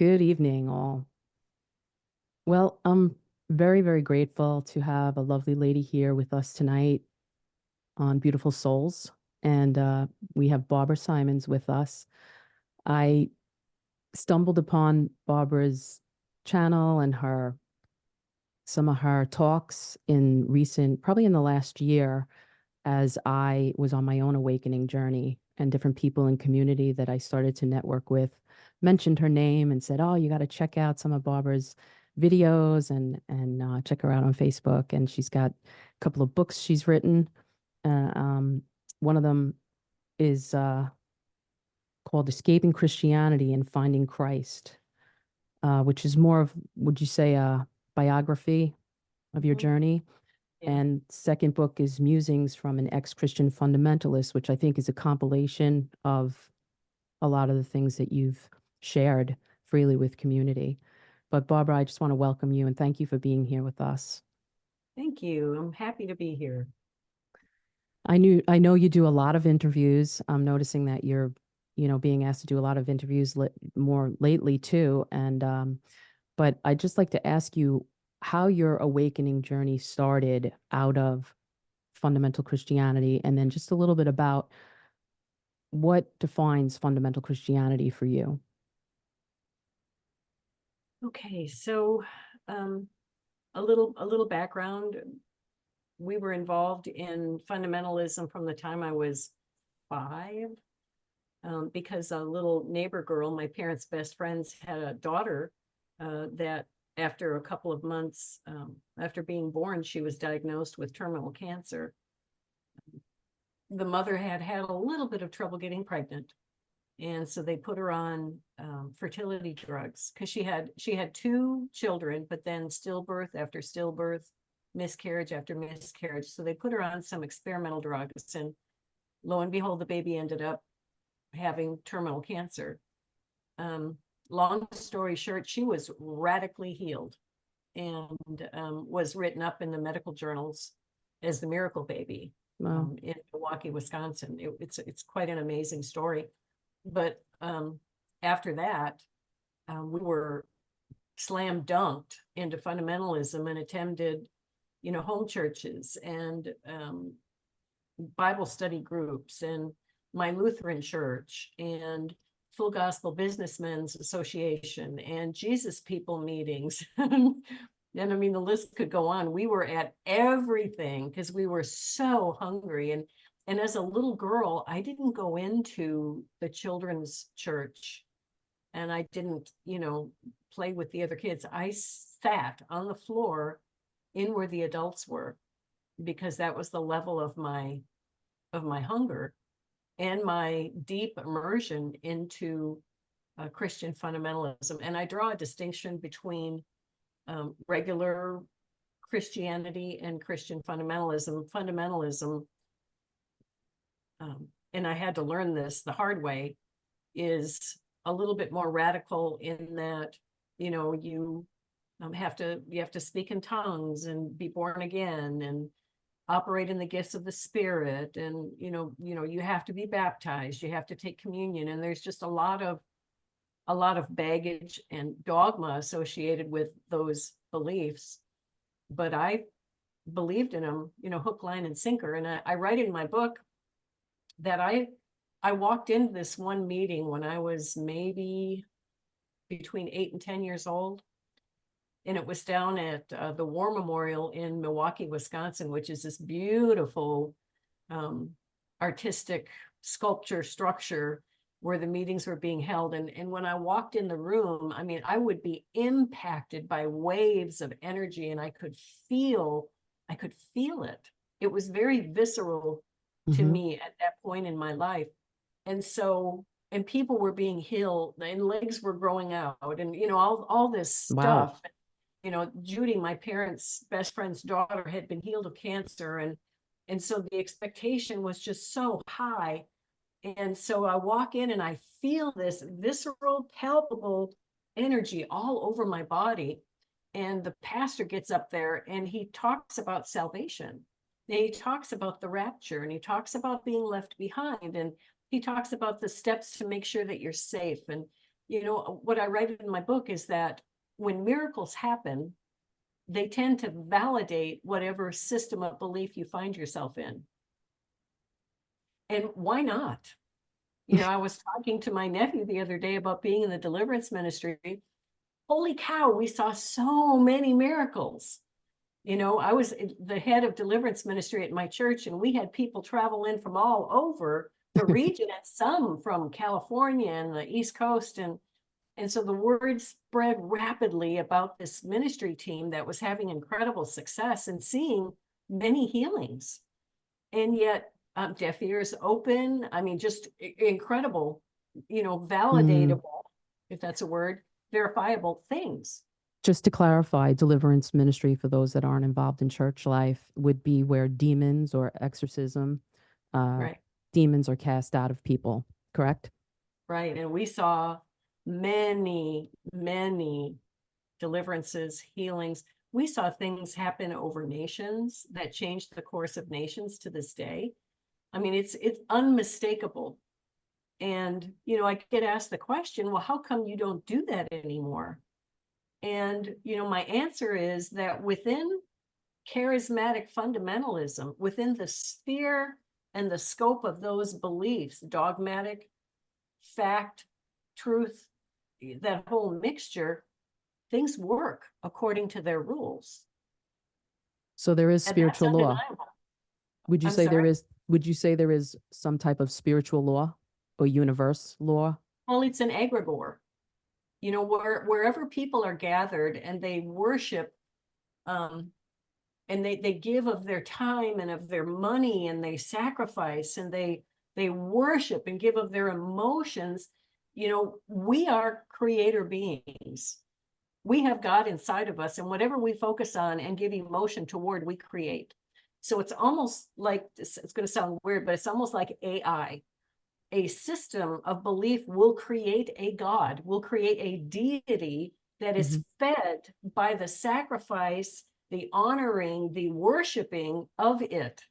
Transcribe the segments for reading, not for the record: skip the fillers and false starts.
Good evening, all. Well, I'm very, very grateful to have a lovely lady here with us tonight on Beautiful Souls. And we have Barbara Symons with us. I stumbled upon Barbara's channel and some of her talks probably in the last year, as I was on my own awakening journey, and different people in community that I started to network with mentioned her name and said, "Oh, you got to check out some of Barbara's videos and check her out on Facebook." And she's got a couple of books she's written. Uh, um, One of them is called "Escaping Christianity and Finding Christ," which is more of, would you say, a biography of your Mhm. journey? Yeah. And second book is Musings from an Ex-Christian Fundamentalist, which I think is a compilation of a lot of the things that you've shared freely with community. But Barbara, I just want to welcome you and thank you for being here with us. Thank you. I'm happy to be here. I know you do a lot of interviews. I'm noticing that you're, being asked to do a lot of interviews more lately too. And but I'd just like to ask you how your awakening journey started out of fundamental Christianity, and then just a little bit about what defines fundamental Christianity for you. Okay, so um, a little background. We were involved in fundamentalism from the time I was 5, because a little neighbor girl, my parents' best friends, had a daughter that after a couple of months after being born, she was diagnosed with terminal cancer. The mother had had a little bit of trouble getting pregnant, and so they put her on fertility drugs because she had 2 children, but then stillbirth after stillbirth, miscarriage after miscarriage. So they put her on some experimental drugs, and lo and behold, the baby ended up having terminal cancer. Um, Long story short, she was radically healed and was written up in the medical journals as the miracle baby Well, in Milwaukee, Wisconsin. It's quite an amazing story. But after that, we were slam dunked into fundamentalism and attended, home churches and Bible study groups and my Lutheran church and Full Gospel Businessmen's Association and Jesus People meetings. And I mean, the list could go on. We were at everything because we were so hungry. And as a little girl, I didn't go into the children's church and I didn't, play with the other kids. I sat on the floor in where the adults were because that was the level of my hunger and my deep immersion into Christian fundamentalism. And I draw a distinction between regular Christianity and Christian fundamentalism. Fundamentalism, and I had to learn this the hard way, is a little bit more radical in that, you have to speak in tongues and be born again and operate in the gifts of the Spirit, and you have to be baptized, you have to take communion, and there's just a lot of baggage and dogma associated with those beliefs. But I believed in them, hook, line, and sinker. And I write in my book that I walked into this one meeting when I was maybe between 8 and 10 years old. And it was down at the War Memorial in Milwaukee, Wisconsin, which is this beautiful artistic sculpture structure where the meetings were being held. And when I walked in the room, I mean, I would be impacted by waves of energy, and I could feel it. It was very visceral to hmm me at that point in my life. And people were being healed and legs were growing out, and all this wow. stuff. Judy, my parents' best friend's daughter, had been healed of cancer, and so the expectation was just so high. And so I walk in and I feel this visceral, palpable energy all over my body. And the pastor gets up there and he talks about salvation. And he talks about the rapture, and he talks about being left behind, and he talks about the steps to make sure that you're safe. And what I write in my book is that when miracles happen, they tend to validate whatever system of belief you find yourself in. And why not? I was talking to my nephew the other day about being in the deliverance ministry. Holy cow, we saw so many miracles. I was the head of deliverance ministry at my church, and we had people travel in from all over the region, and some from California and the East Coast. And so the word spread rapidly about this ministry team that was having incredible success and seeing many healings. And yet, deaf ears open. I mean, just incredible, validatable, if that's a word, verifiable things. Just to clarify, deliverance ministry, for those that aren't involved in church life, would be where demons or exorcism, uh, Right. demons are cast out of people, correct? Right. And we saw many, many deliverances, healings. We saw things happen over nations that changed the course of nations to this day. I mean, it's unmistakable. And, I get asked the question, well, how come you don't do that anymore? And, my answer is that within charismatic fundamentalism, within the sphere and the scope of those beliefs, dogmatic, fact, truth, that whole mixture, things work according to their rules. So there is And that's spiritual law. undeniable. Would you I'm say sorry. would you say there is some type of spiritual law or universe law? Well, it's an egregore. Wherever people are gathered and they worship, and they give of their time and of their money, and they sacrifice, and they worship and give of their emotions. We are creator beings. We have God inside of us, and whatever we focus on and give emotion toward, we create. So it's almost like, it's going to sound weird, but it's almost like AI. A system of belief will create a God, will create a deity that is fed by the sacrifice, the honoring, the worshiping of it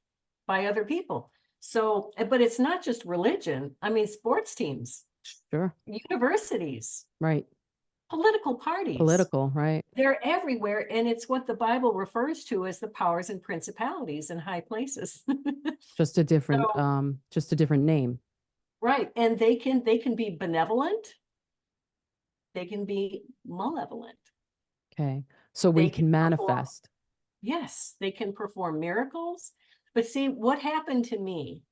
by other people. So, but it's not just religion. I mean, sports teams, Sure. universities, Right. political parties, Political, right? they're everywhere. And it's what the Bible refers to as the powers and principalities in high places. Just a different So, just a different name. right. And they can be benevolent. They can be malevolent. Okay. So we They can can perform, manifest. yes, they can perform miracles. But see, what happened to me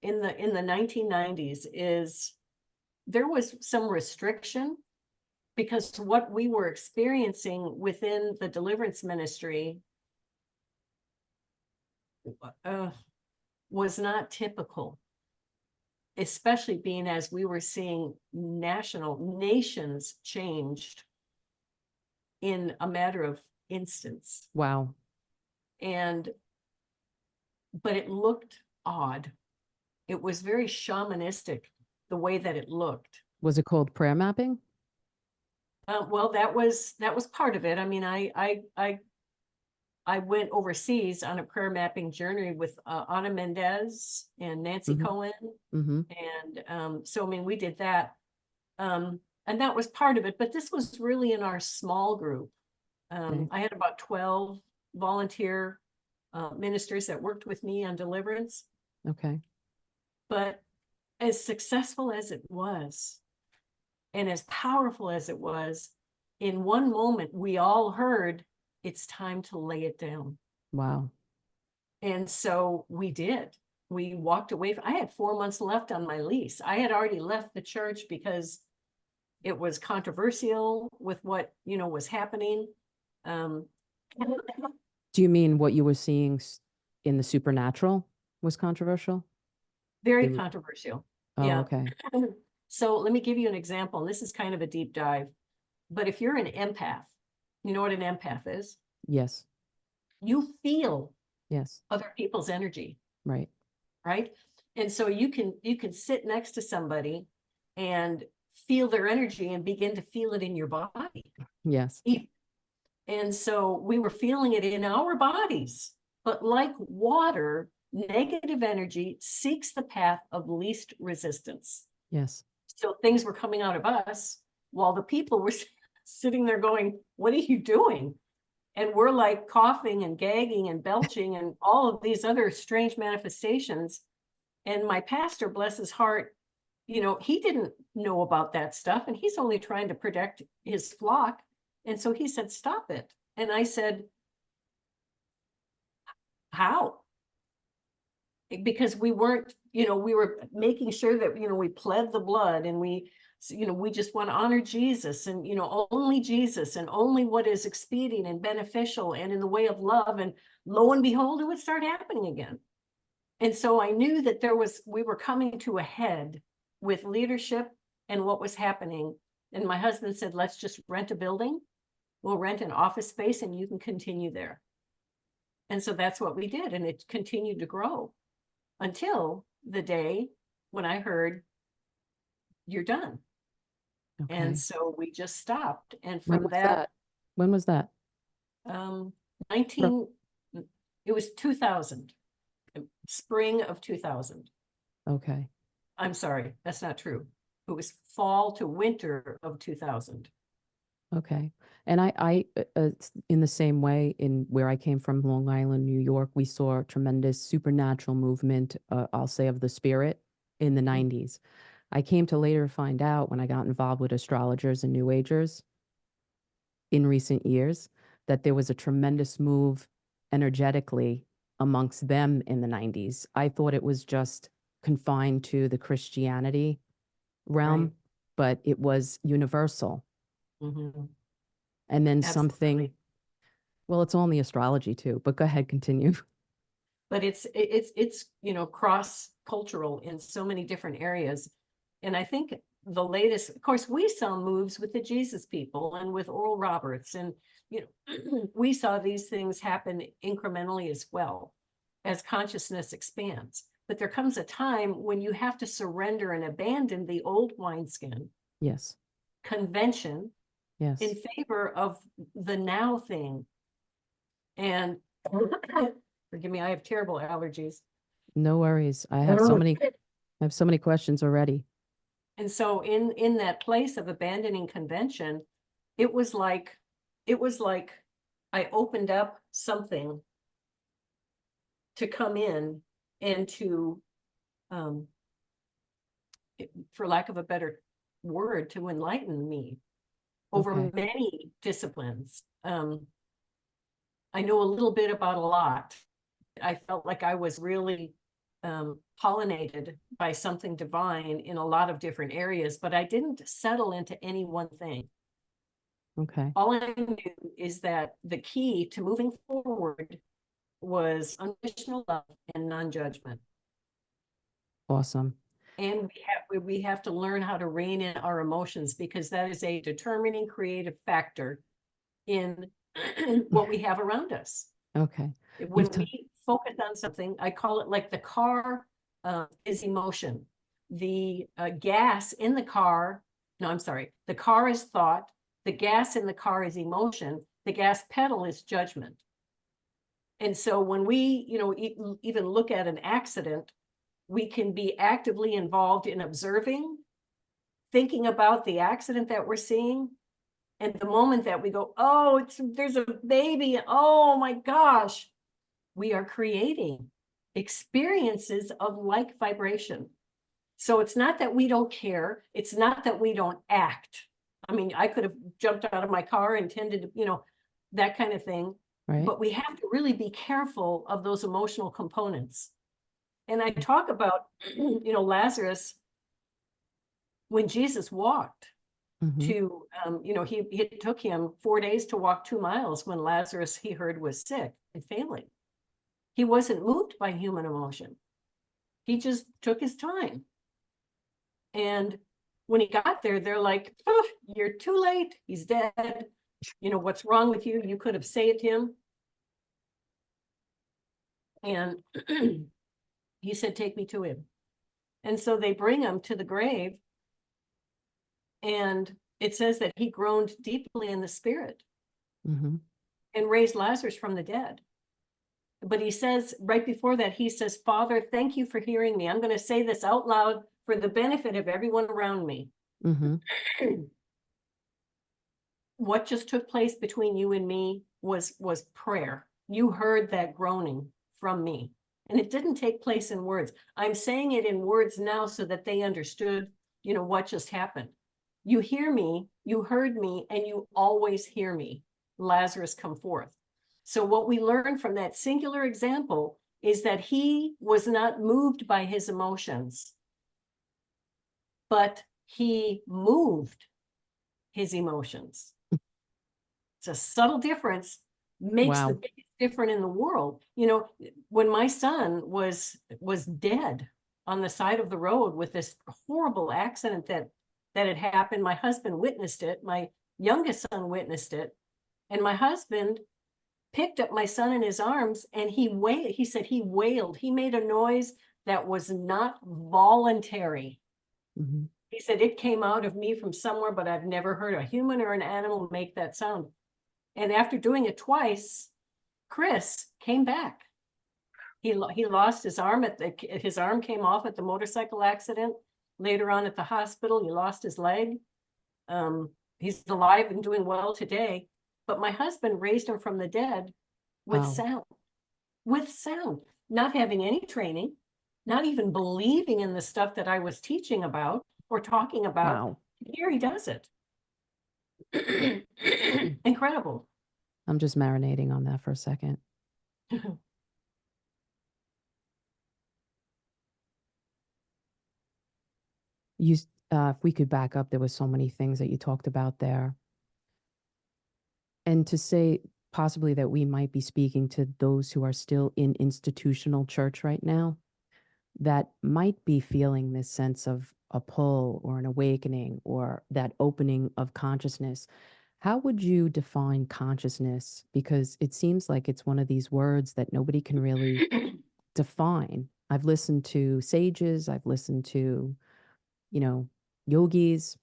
in the 1990s is there was some restriction, because what we were experiencing within the deliverance ministry was not typical, especially being as we were seeing nations changed in a matter of instance. Wow. But it looked odd. It was very shamanistic, the way that it looked. Was it called prayer mapping? Well, that was part of it. I mean, I went overseas on a prayer mapping journey with Ana Mendez and Nancy Cohen. And so, I mean, we did that. And that was part of it, but this was really in our small group. Okay. I had about 12 volunteer ministers that worked with me on deliverance. Okay. But as successful as it was, and as powerful as it was, in one moment, we all heard, it's time to lay it down. Wow. And so we did. We walked away. I had 4 months left on my lease. I had already left the church because it was controversial with what, was happening. Do you mean what you were seeing in the supernatural was controversial? Very controversial. Oh, Yeah. okay. So let me give you an example. And this is kind of a deep dive. But if you're an empath, you know what an empath is? Yes. You feel Yes. other people's energy. Right. Right. And so you can sit next to somebody and feel their energy and begin to feel it in your body. Yes. And so we were feeling it in our bodies. But like water, negative energy seeks the path of least resistance. Yes. So things were coming out of us while the people were sitting there going, what are you doing? And we're like coughing and gagging and belching and all of these other strange manifestations. And my pastor, bless his heart, he didn't know about that stuff, and he's only trying to protect his flock. And so he said, stop it. And I said, how? Because we weren't, we were making sure that, we pled the blood, and we just want to honor Jesus, and, only Jesus, and only what is expedient and beneficial and in the way of love. And lo and behold, it would start happening again. And so I knew that we were coming to a head with leadership and what was happening. And my husband said, let's just rent a building. We'll rent an office space and you can continue there. And so that's what we did. And it continued to grow until the day when I heard, you're done. Okay. And so we just stopped. And When from was that, that? When was that? 19, it was 2000, spring of 2000. Okay. I'm sorry, that's not true. It was fall to winter of 2000. Okay. And I in the same way, in where I came from, Long Island, New York, we saw a tremendous supernatural movement, I'll say, of the spirit in the 90s. I came to later find out, when I got involved with astrologers and New Agers in recent years, that there was a tremendous move energetically amongst them in the 90s. I thought it was just confined to the Christianity realm, Right. but it was universal. Mm-hmm. And then something, Absolutely. well, it's only astrology too, but go ahead, continue. But it's cross-cultural in so many different areas. And I think the latest, of course, we saw moves with the Jesus people and with Oral Roberts, and we saw these things happen incrementally as well as consciousness expands. But there comes a time when you have to surrender and abandon the old wineskin Yes. convention Yes. in favor of the now thing. And forgive me, I have terrible allergies. No worries. I have so many questions already. And so in that place of abandoning convention, it was like I opened up something to come in and to, for lack of a better word, to enlighten me over Okay. many disciplines. I know a little bit about a lot. I felt like I was really pollinated by something divine in a lot of different areas, but I didn't settle into any one thing. Okay. All I knew is that the key to moving forward was unconditional love and non-judgment. Awesome. And we have to learn how to rein in our emotions, because that is a determining creative factor in what we have around us. Okay. When we focus on something, I call it like the car is emotion. The gas in the car, no, I'm sorry, the car is thought, the gas in the car is emotion, the gas pedal is judgment. And so when we, even look at an accident, we can be actively involved in observing, thinking about the accident that we're seeing. And the moment that we go, oh, there's a baby, oh my gosh, we are creating experiences of like vibration. So it's not that we don't care. It's not that we don't act. I mean, I could have jumped out of my car and tended to, that kind of thing. Right. But we have to really be careful of those emotional components. And I talk about, Lazarus, when Jesus walked to, it took him 4 days to walk 2 miles when Lazarus, he heard, was sick and failing. He wasn't moved by human emotion. He just took his time. And when he got there, they're like, oh, you're too late. He's dead. What's wrong with you? You could have saved him. And he said, take me to him. And so they bring him to the grave. And it says that he groaned deeply in the spirit and raised Lazarus from the dead. But he says, right before that, he says, Father, thank you for hearing me. I'm going to say this out loud for the benefit of everyone around me. what just took place between you and me was prayer. You heard that groaning from me, and it didn't take place in words. I'm saying it in words now so that they understood, what just happened. You hear me, you heard me, and you always hear me. Lazarus, come forth. So what we learn from that singular example is that he was not moved by his emotions, but he moved his emotions. It's a subtle difference, makes the Wow. biggest difference in the world. When my son was dead on the side of the road with this horrible accident that had happened, my husband witnessed it. My youngest son witnessed it, and my husband picked up my son in his arms, and he said he wailed. He made a noise that was not voluntary. Hmm. He said it came out of me from somewhere, but I've never heard a human or an animal make that sound. And after doing it twice, Chris came back. He lost his arm his arm came off at the motorcycle accident. Later on at the hospital, he lost his leg. He's alive and doing well today. But my husband raised him from the dead with Wow. sound, not having any training, not even believing in the stuff that I was teaching about or talking about. Wow. Here he does it. Incredible. I'm just marinating on that for a second. You, if we could back up, there was so many things that you talked about there. And to say possibly that we might be speaking to those who are still in institutional church right now, that might be feeling this sense of a pull or an awakening or that opening of consciousness. How would you define consciousness? Because it seems like it's one of these words that nobody can really define. I've listened to sages, I've listened to, you know, yogis.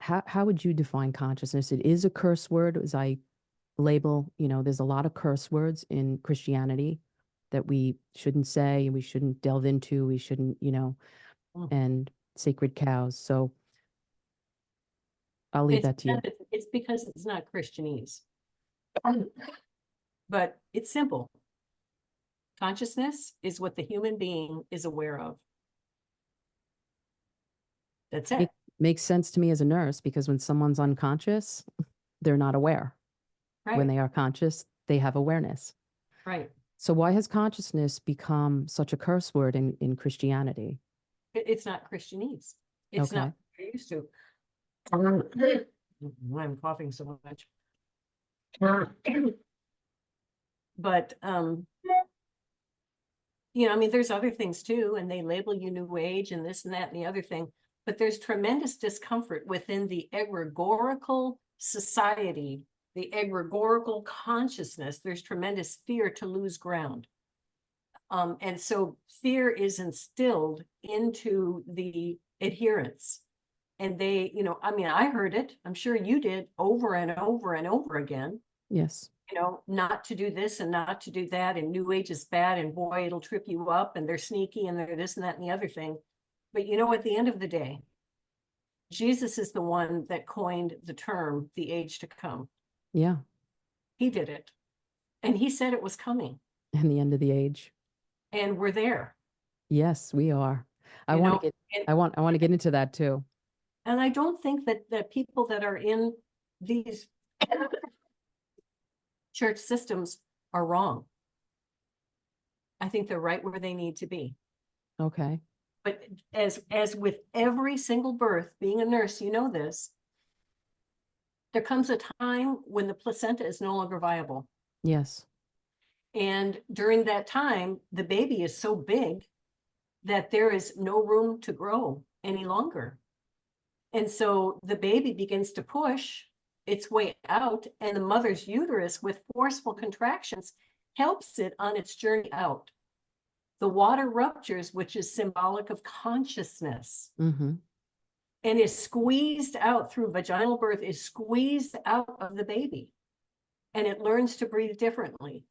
How would you define consciousness? It is a curse word, as I label, there's a lot of curse words in Christianity that we shouldn't say and we shouldn't delve into, we shouldn't, and sacred cows. So I'll leave It's that to you. it's because it's not Christianese, but it's simple. Consciousness is what the human being is aware of. That's it. Makes sense to me as a nurse because when someone's unconscious, they're not aware. When Right. they are conscious, they have awareness. Right. So why has consciousness become such a curse word in Christianity? It's not Christianese. It's not Okay. what you're used to. I'm coughing so much. But I mean, there's other things too, and they label you New Age and this and that and the other thing. But there's tremendous discomfort within the egregorical society, the egregorical consciousness. There's tremendous fear to lose ground. And so fear is instilled into the adherents. And they, I mean, I heard it, I'm sure you did, over and over and over again. Yes. Not to do this and not to do that, and New Age is bad, and boy, it'll trip you up, and they're sneaky, and they're this and that and the other thing. But at the end of the day, Jesus is the one that coined the term, the age to come. Yeah. He did it. And he said it was coming. And the end of the age. And we're there. Yes, we are. I You want to know, get and, I want to get into that too. and I don't think that people that are in these church systems are wrong. I think they're right where they need to be. Okay. But as with every single birth, being a nurse, you know this, there comes a time when the placenta is no longer viable. Yes. And during that time, the baby is so big that there is no room to grow any longer. And so the baby begins to push its way out, and the mother's uterus, with forceful contractions, helps it on its journey out. The water ruptures, which is symbolic of consciousness, Mm-hmm. and is squeezed out through vaginal birth, is squeezed out of the baby, and it learns to breathe differently.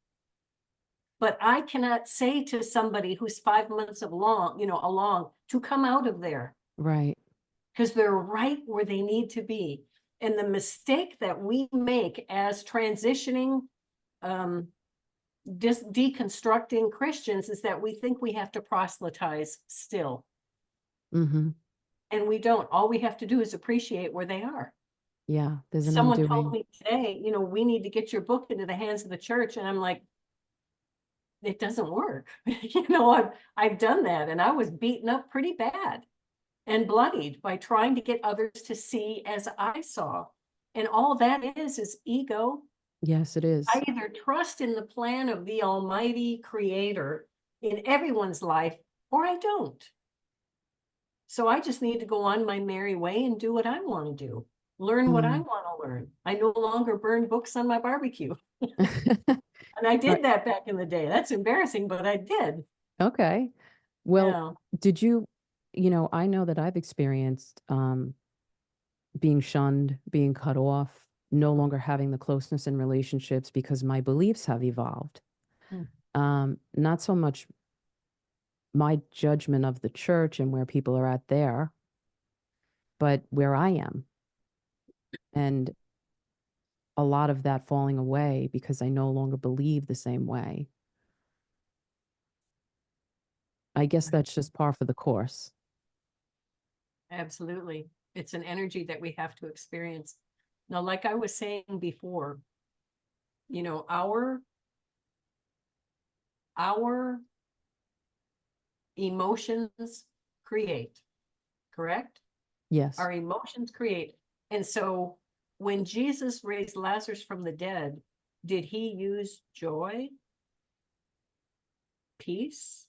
But I cannot say to somebody who's 5 months along to come out of there, Right. because they're right where they need to be. And the mistake that we make as transitioning, deconstructing Christians is that we think we have to proselytize still. Mm-hmm. And we don't. All we have to do is appreciate where they are. Yeah, there's an Someone told undoing. me today, we need to get your book into the hands of the church. And I'm like, it doesn't work. I've done that, and I was beaten up pretty bad and bloodied by trying to get others to see as I saw. And all that is ego. Yes, it I is. either trust in the plan of the Almighty Creator in everyone's life, or I don't. So I just need to go on my merry way and do what I want to do. Learn what I Mm. want to learn. I no longer burn books on my barbecue. And I Right. did that back in the day. That's embarrassing, but I did. Okay. Well, Yeah. did you, I know that I've experienced being shunned, being cut off, no longer having the closeness in relationships because my beliefs have evolved. Mm. Not so much my judgment of the church and where people are at there, but where I am. And a lot of that falling away because I no longer believe the same way. I guess that's just par for the course. Absolutely. It's an energy that we have to experience. Now, like I was saying before, our emotions create, correct? Yes. Our emotions create. And so when Jesus raised Lazarus from the dead, did he use joy, peace,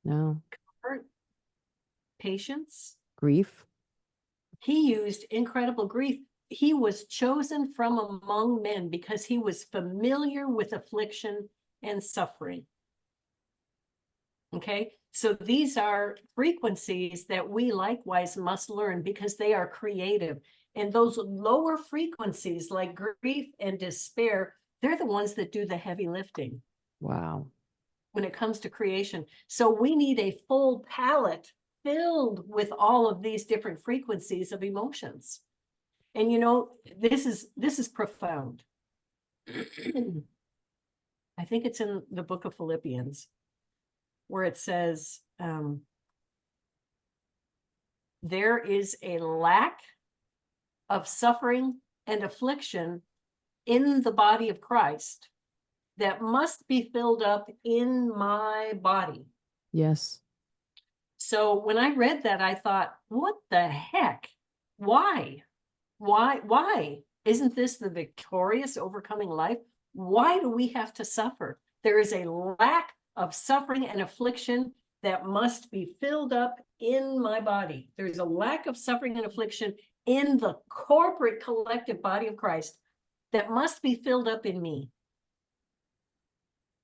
No. comfort, patience? Grief. He used incredible grief. He was chosen from among men because he was familiar with affliction and suffering. Okay, so these are frequencies that we likewise must learn because they are creative. And those lower frequencies like grief and despair, they're the ones that do the heavy lifting Wow. when it comes to creation. So we need a full palette filled with all of these different frequencies of emotions. And this is profound. I think it's in the book of Philippians where it says, there is a lack of suffering and affliction in the body of Christ that must be filled up in my body. Yes. So when I read that, I thought, what the heck? Why? Why? Isn't this the victorious overcoming life? Why do we have to suffer? There is a lack of suffering and affliction that must be filled up in my body. There's a lack of suffering and affliction in the corporate collective body of Christ that must be filled up in me.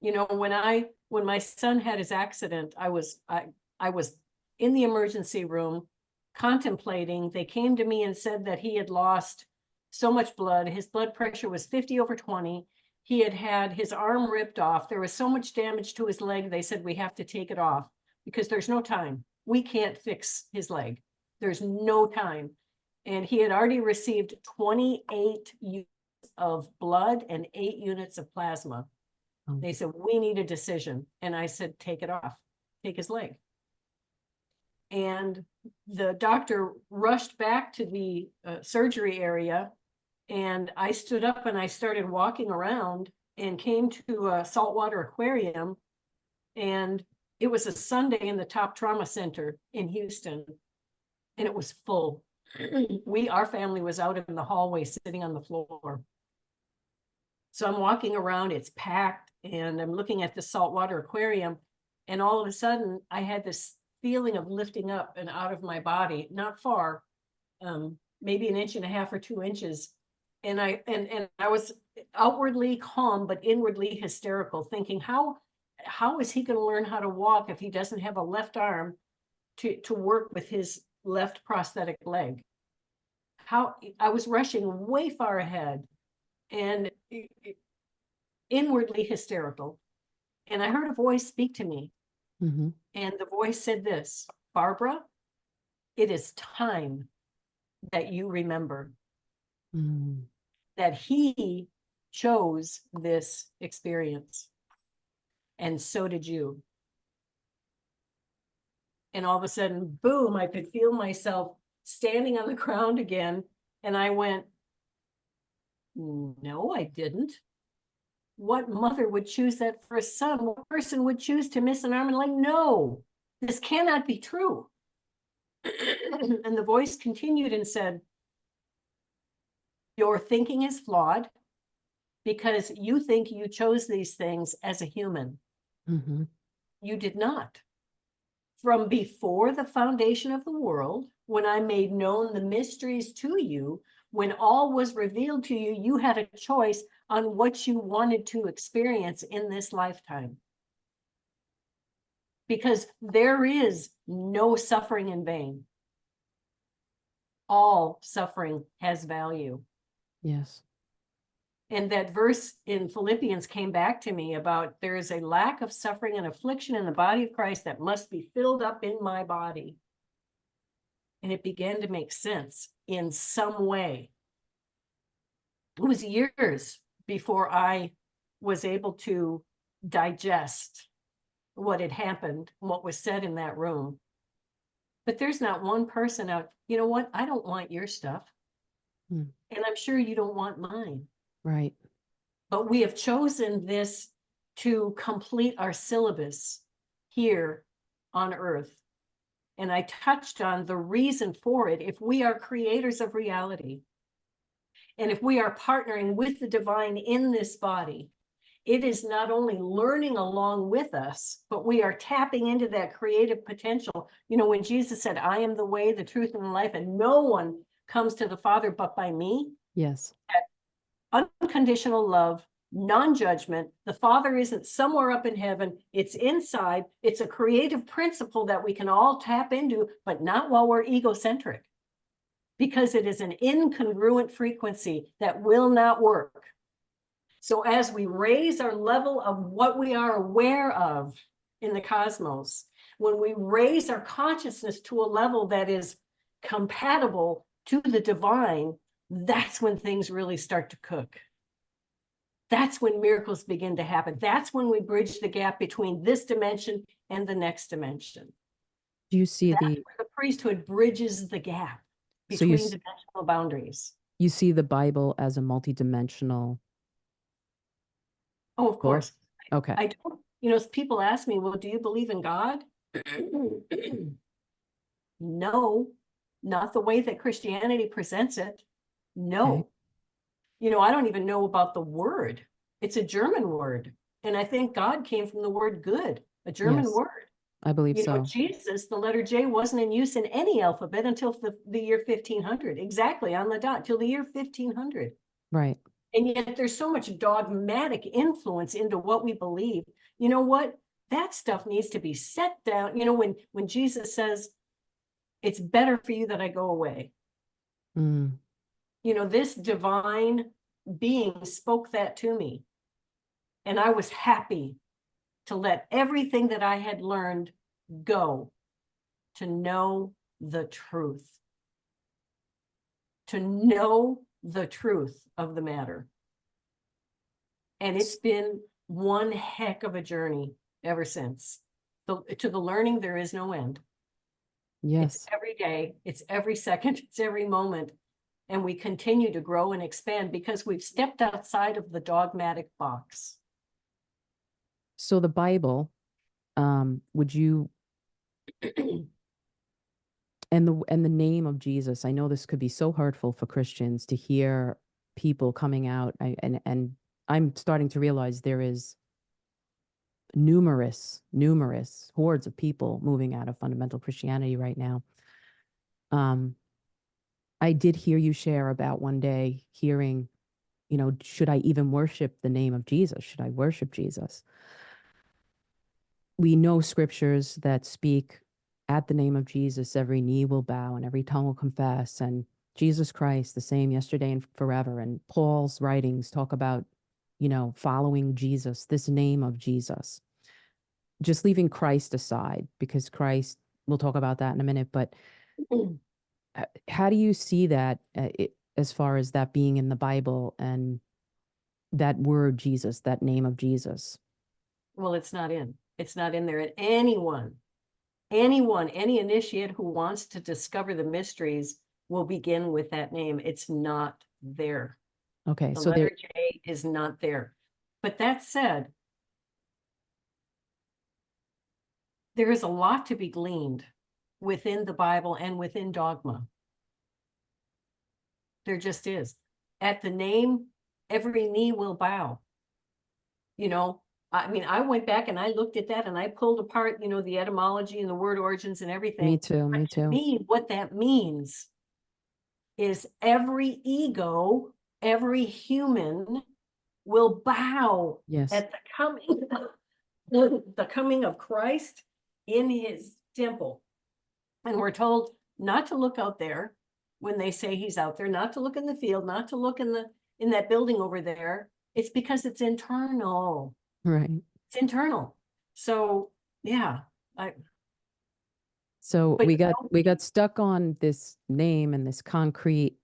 When my son had his accident, I was in the emergency room contemplating. They came to me and said that he had lost so much blood. His blood pressure was 50/20. He had had his arm ripped off. There was so much damage to his leg. They said, we have to take it off because there's no time. We can't fix his leg. There's no time. And he had already received 28 units of blood and 8 units of plasma. Oh. They said, we need a decision. And I said, take it off, take his leg. And the doctor rushed back to the surgery area. And I stood up and I started walking around and came to a saltwater aquarium. And it was a Sunday in the Top Trauma Center in Houston. And it was full. Our family was out in the hallway sitting on the floor. So I'm walking around, it's packed, and I'm looking at the saltwater aquarium. And all of a sudden, I had this feeling of lifting up and out of my body, not far, maybe 1.5 or 2 inches. And I was outwardly calm, but inwardly hysterical, thinking, how is he going to learn how to walk if he doesn't have a left arm to work with his left prosthetic leg? I was rushing way far ahead and inwardly hysterical. And I heard a voice speak to me. Mm-hmm. And the voice said this, Barbara, it is time that you remember. Mm. that he chose this experience. And so did you. And all of a sudden, boom, I could feel myself standing on the ground again. And I went, no, I didn't. What mother would choose that for a son? What person would choose to miss an arm and leg? No, this cannot be true. And the voice continued and said, your thinking is flawed because you think you chose these things as a human. Mm-hmm. You did not. From before the foundation of the world, when I made known the mysteries to you, when all was revealed to you, you had a choice on what you wanted to experience in this lifetime. Because there is no suffering in vain. All suffering has value. Yes. And that verse in Philippians came back to me about there is a lack of suffering and affliction in the body of Christ that must be filled up in my body. And it began to make sense in some way. It was years before I was able to digest what had happened, what was said in that room. But there's not one person out, you know what? I don't want your stuff. Mm. And I'm sure you don't want mine. Right. But we have chosen this to complete our syllabus here on earth. And I touched on the reason for it. If we are creators of reality, and if we are partnering with the divine in this body, it is not only learning along with us, but we are tapping into that creative potential. You know, when Jesus said, I am the way, the truth, and the life, and no one comes to the Father but by me. Yes. Unconditional love, non-judgment. The Father isn't somewhere up in heaven. It's inside. It's a creative principle that we can all tap into, but not while we're egocentric, because it is an incongruent frequency that will not work. So as we raise our level of what we are aware of in the cosmos, when we raise our consciousness to a level that is compatible to the divine, that's when things really start to cook. That's when miracles begin to happen. That's when we bridge the gap between this dimension and the next dimension. Do you see That's the where the priesthood bridges the gap so you between dimensional boundaries. you see the Bible as a multidimensional Oh, of book? course. Okay. I don't, you know, people ask me, well, do you believe in God? No, not the way that Christianity presents it. Okay. No. You know, I don't even know about the word. It's a German word. And I think God came from the word good, a German Yes, word. I believe You know, so. Jesus, the letter J wasn't in use in any alphabet until the year 1500, exactly on the dot, till the year 1500. Right. And yet there's so much dogmatic influence into what we believe. You know what? That stuff needs to be set down. You know, when Jesus says, it's better for you that I go away. Mm. You know, this divine being spoke that to me. And I was happy to let everything that I had learned go to know the truth. To know the truth of the matter. And it's been one heck of a journey ever since. To the learning, there is no end. It's Yes. every day, it's every second, it's every moment. And we continue to grow and expand because we've stepped outside of the dogmatic box. So the Bible, would you and the name of Jesus, I know this could be so hurtful for Christians to hear people coming out. And I'm starting to realize there is numerous hordes of people moving out of fundamental Christianity right now. Um, I did hear you share about one day hearing, should I even worship the name of Jesus? Should I worship Jesus? We know scriptures that speak at the name of Jesus, every knee will bow and every tongue will confess, and Jesus Christ, the same yesterday and forever. And Paul's writings talk about, following Jesus, this name of Jesus. Just leaving Christ aside, because we'll talk about that in a minute, but how do you see that? as far as that being in the Bible and that word Jesus, that name of Jesus. Well, it's not in. It's not in there. And anyone, any initiate who wants to discover the mysteries will begin with that name. It's not there. Okay, The so there, letter J is not there. But that said, there is a lot to be gleaned within the Bible and within dogma. There just is. At the name, every knee will bow. You know, I mean, I went back and I looked at that and I pulled apart, you know, the etymology and the word origins and everything. me too, me But to too. me, what that means is every ego, every human will bow Yes, at the coming of Christ in his temple. And we're told not to look out there when they say he's out there, not to look in the field, not to look in that building over there. It's because it's internal. right. It's internal. So yeah, I So but we got stuck on this name and this concrete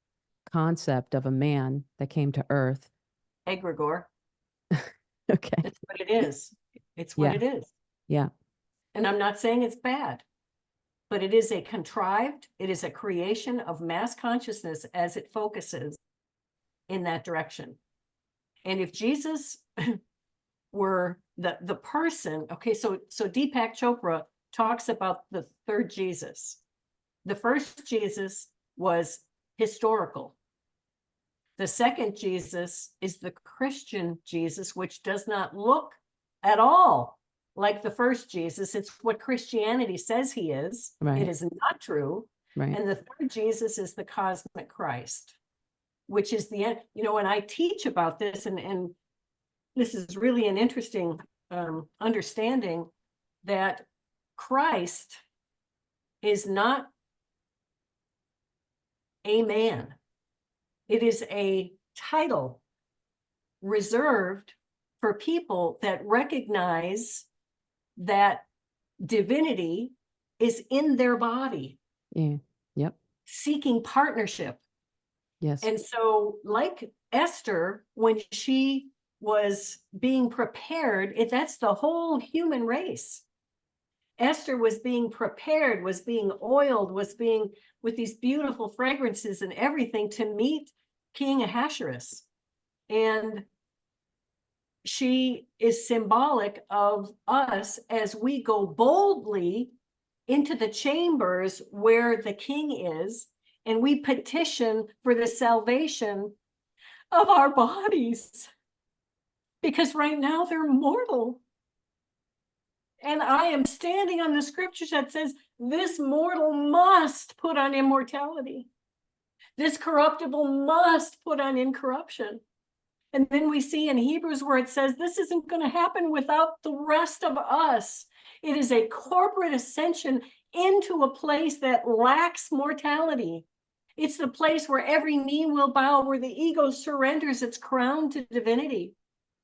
concept of a man that came to Earth. egregore, Okay. it's what it is. It's what Yeah, it is. yeah, And I'm not saying it's bad, but it is a contrived, it is a creation of mass consciousness as it focuses in that direction. And if Jesus were the person, okay, so Deepak Chopra talks about the third Jesus. The first Jesus was historical. The second Jesus is the Christian Jesus, which does not look at all like the first Jesus. It's what Christianity says he is. It right, is not true. right. And the third Jesus is the cosmic Christ, which is the end. You know, when I teach about this, and this is really an interesting understanding that Christ is not a man. It is a title reserved for people that recognize that divinity is in their body, Yeah, yep, seeking partnership. yes, And so, like Esther, when she was being prepared, that's the whole human race. Esther was being prepared, was being oiled, was being with these beautiful fragrances and everything to meet King Ahasuerus. And she is symbolic of us as we go boldly into the chambers where the king is, and we petition for the salvation of our bodies. Because right now they're mortal. And I am standing on the scriptures that says this mortal must put on immortality. This corruptible must put on incorruption. And then we see in Hebrews where it says this isn't going to happen without the rest of us. It is a corporate ascension into a place that lacks mortality. It's the place where every knee will bow, where the ego surrenders its crown to divinity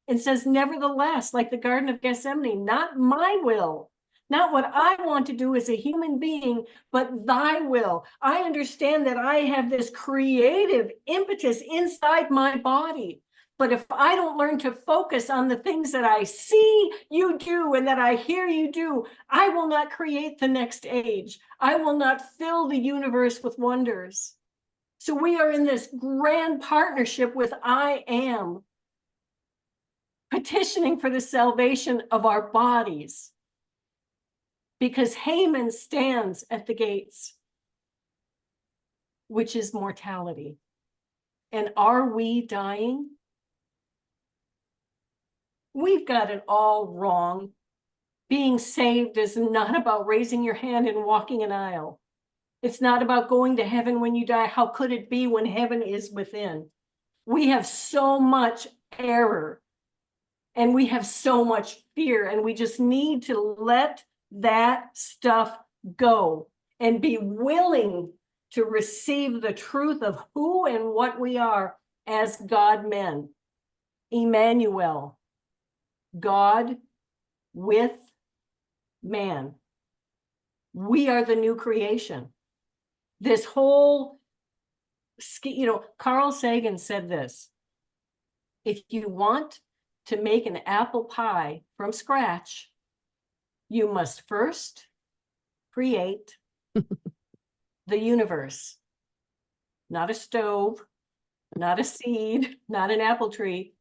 and says, nevertheless, like the Garden of Gethsemane, not my will, not what I want to do as a human being, but thy will. I understand that I have this creative impetus inside my body. But if I don't learn to focus on the things that I see you do and that I hear you do, I will not create the next age. I will not fill the universe with wonders. So we are in this grand partnership with I Am, petitioning for the salvation of our bodies, because Haman stands at the gates, which is mortality. And are we dying? We've got it all wrong. Being saved is not about raising your hand and walking an aisle. It's not about going to heaven when you die. How could it be when heaven is within? We have so much error and we have so much fear, and we just need to let that stuff go and be willing to receive the truth of who and what we are as God men. Emmanuel, God with man. We are the new creation. This whole Carl Sagan said this: if you want to make an apple pie from scratch, you must first create the universe, not a stove, not a seed, not an apple tree.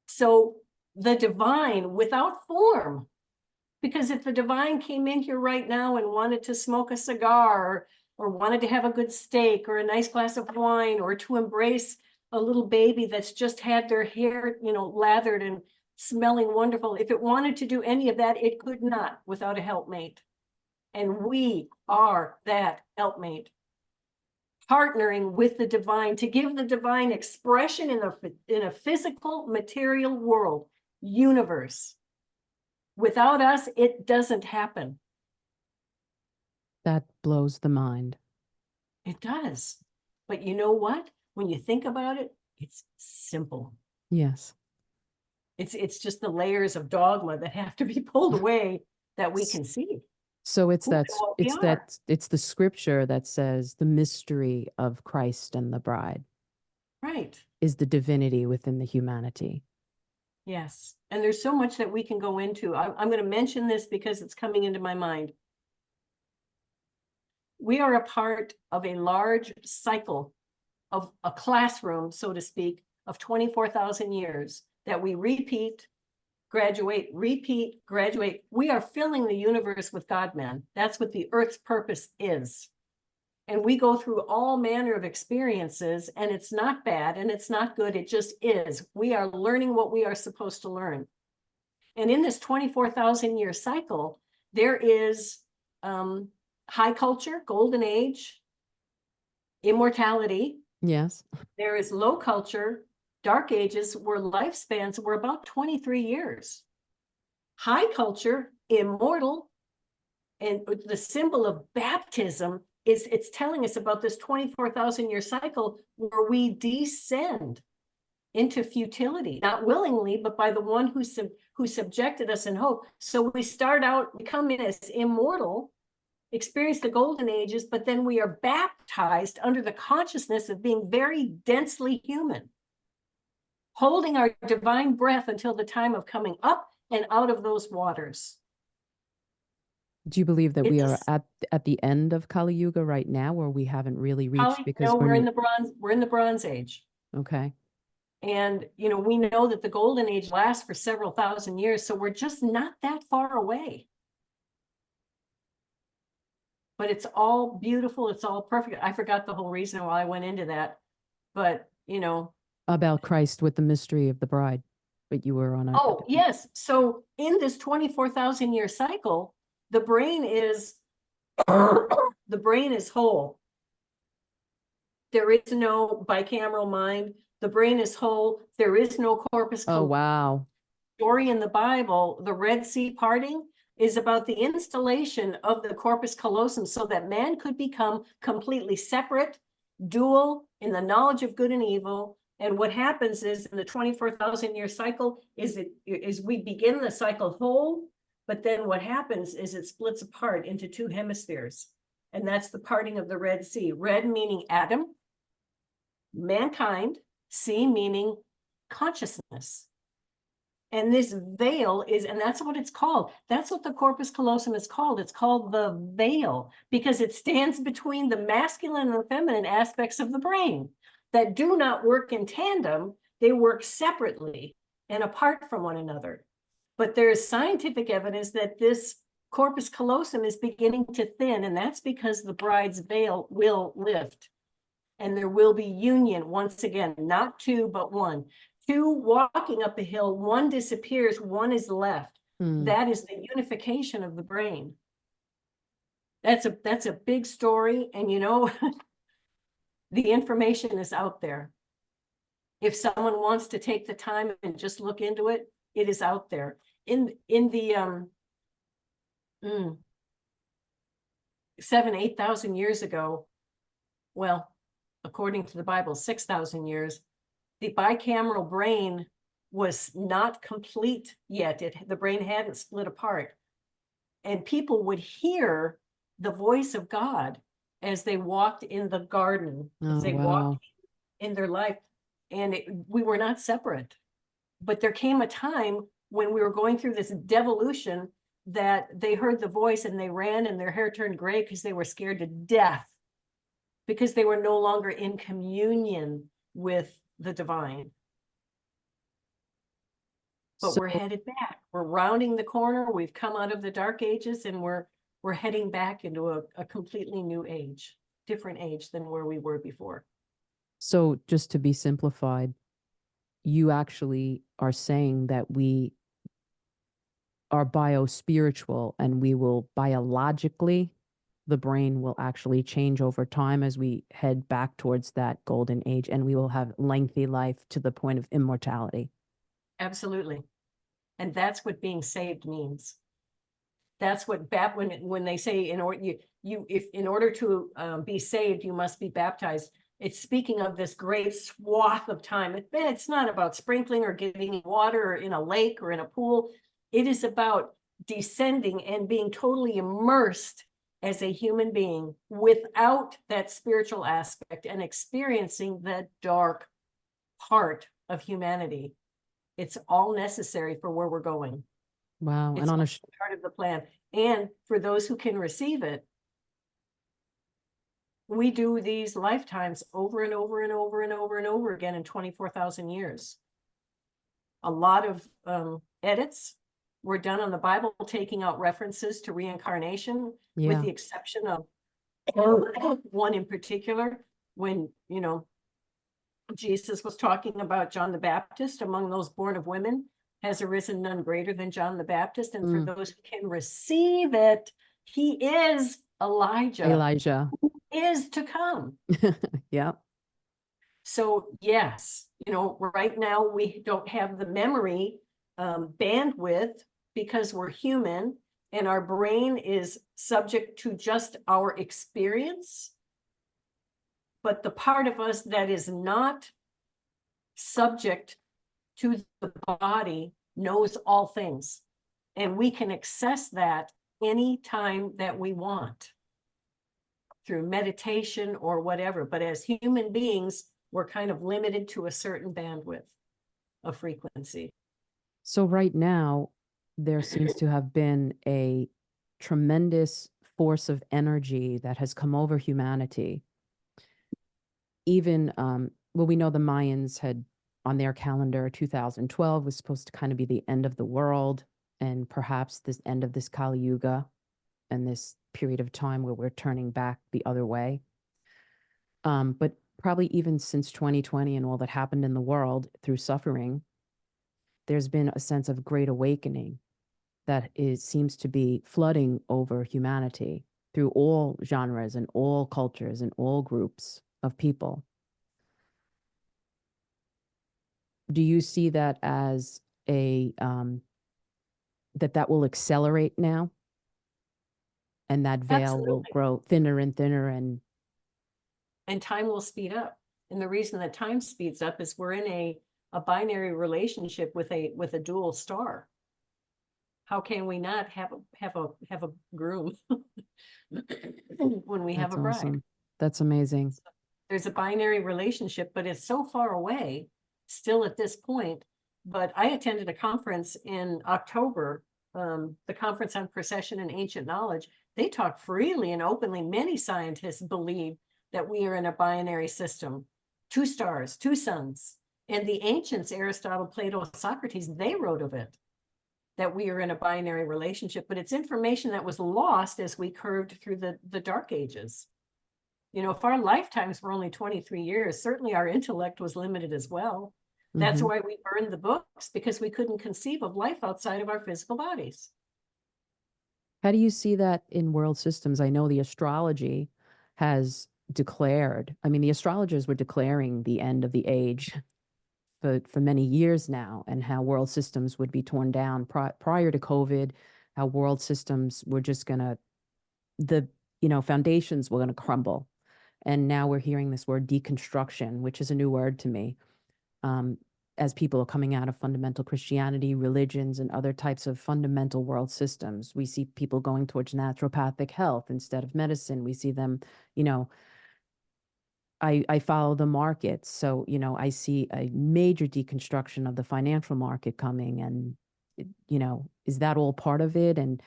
So the divine without form, because if the divine came in here right now and wanted to smoke a cigar, or wanted to have a good steak or a nice glass of wine, or to embrace a little baby that's just had their hair, lathered and smelling wonderful, if it wanted to do any of that, it could not without a helpmate. And we are that helpmate, partnering with the divine to give the divine expression in a physical, material world, universe. Without us, it doesn't happen. That blows the mind. It does. But you know what? When you think about it, it's simple. Yes. It's just the layers of dogma that have to be pulled away that we can see. So it's Who and that what we are. it's the scripture that says the mystery of Christ and the bride Right. is the divinity within the humanity. Yes. And there's so much that we can go into. I'm going to mention this because it's coming into my mind. We are a part of a large cycle of a classroom, so to speak, of 24,000 years that we repeat, graduate, repeat, graduate. We are filling the universe with God-man. That's what the earth's purpose is. And we go through all manner of experiences, and it's not bad and it's not good. It just is. We are learning what we are supposed to learn. And in this 24,000 year cycle, there is high culture, golden age, immortality. Yes. There is low culture, dark ages, where lifespans were about 23 years. High culture, immortal, and the symbol of baptism is, it's telling us about this 24,000 year cycle where we descend into futility, not willingly, but by the one who subjected us in hope. So we start out becoming as immortal, experience the golden ages, but then we are baptized under the consciousness of being very densely human, holding our divine breath until the time of coming up and out of those waters. Do you believe that we are It's at the end of Kali Yuga right now, or we haven't really reached probably, because no, we're we're in the Bronze Age. okay. And, we know that the golden age lasts for several thousand years, so we're just not that far away. But it's all beautiful. It's all perfect. I forgot the whole reason why I went into that, but, About Christ with the mystery of the bride, but you were on a oh, yes. So in this 24,000 year cycle, the brain is whole. There is no bicameral mind. The brain is whole. There is no corpus Oh, callosum. wow. Story in the Bible, the Red Sea parting, is about the installation of the corpus callosum so that man could become completely separate, dual in the knowledge of good and evil. And what happens is in the 24,000 year cycle is we begin the cycle whole, but then what happens is it splits apart into two hemispheres. And that's the parting of the Red Sea. Red meaning Adam, mankind, sea meaning consciousness. And this veil is, and that's what it's called. That's what the corpus callosum is called. It's called the veil because it stands between the masculine and the feminine aspects of the brain that do not work in tandem. They work separately and apart from one another. But there is scientific evidence that this corpus callosum is beginning to thin, and that's because the bride's veil will lift. And there will be union once again, not two, but one. Two walking up a hill, one disappears, one is left. That is the unification of the brain. That's a big story, and the information is out there. If someone wants to take the time and just look into it, it is out there. In the 7,000-8,000 years ago, well, according to the Bible, 6,000 years, the bicameral brain was not complete yet. The brain hadn't split apart. And people would hear the voice of God as they walked in the garden, as Oh, they walked wow. in their life. And we were not separate. But there came a time when we were going through this devolution that they heard the voice and they ran and their hair turned gray because they were scared to death, because they were no longer in communion with the divine. But So, we're headed back. We're rounding the corner. We've come out of the dark ages and we're heading back into a completely new age, different age than where we were before. so just to be simplified, you actually are saying that we are biospiritual and we will biologically, the brain will actually change over time as we head back towards that golden age, and we will have lengthy life to the point of immortality. Absolutely. And that's what being saved means. That's what when they say in order you if in order to be saved, you must be baptized. It's speaking of this great swath of time. It's not about sprinkling or getting water or in a lake or in a pool. It is about descending and being totally immersed as a human being without that spiritual aspect and experiencing the dark part of humanity. It's all necessary for where we're going. Wow. And It's on a, part of the plan. And for those who can receive it, we do these lifetimes over and over and over and over and over again in 24,000 years. A lot of edits were done on the Bible, taking out references to reincarnation, with yeah. the exception of one in particular, when, Jesus was talking about John the Baptist. Among those born of women has arisen none greater than John the Baptist. And for Mm. those who can receive it, he is Elijah, Elijah. who is to come. Yeah. So yes, right now we don't have the memory bandwidth because we're human and our brain is subject to just our experience. But the part of us that is not subject to the body knows all things. And we can access that anytime that we want through meditation or whatever. But as human beings, we're kind of limited to a certain bandwidth of frequency. So right now, there seems to have been a tremendous force of energy that has come over humanity. Even, well, we know the Mayans had on their calendar 2012 was supposed to kind of be the end of the world and perhaps this end of this Kali Yuga and this period of time where we're turning back the other way. But probably even since 2020 and all that happened in the world through suffering, there's been a sense of great awakening that seems to be flooding over humanity through all genres and all cultures and all groups of people. Do you see that as a that will accelerate now, and that veil will Absolutely. grow thinner and thinner? And time will speed up. And the reason that time speeds up is we're in a binary relationship with a dual star. How can we not have a groom when we have That's a bride? awesome. That's amazing. There's a binary relationship, but it's so far away still at this point. But I attended a conference in October, the conference on precession and ancient knowledge. They talk freely and openly. Many scientists believe that we are in a binary system, two stars, two suns. And the ancients, Aristotle, Plato, Socrates, they wrote of it, that we are in a binary relationship, but it's information that was lost as we curved through the dark ages. If our lifetimes were only 23 years, certainly our intellect was limited as well. That's Mm-hmm. why we burned the books, because we couldn't conceive of life outside of our physical bodies. How do you see that in world systems? I know the astrology has declared, I mean, the astrologers were declaring the end of the age for many years now, and how world systems would be torn down prior to COVID, how world systems were just going to, the, foundations were going to crumble. And now we're hearing this word deconstruction, which is a new word to me. as people are coming out of fundamental Christianity, religions, and other types of fundamental world systems. We see people going towards naturopathic health instead of medicine. We see them, you know, I follow the markets. So, you know, I see a major deconstruction of the financial market coming. And, you know, is that all part of it? And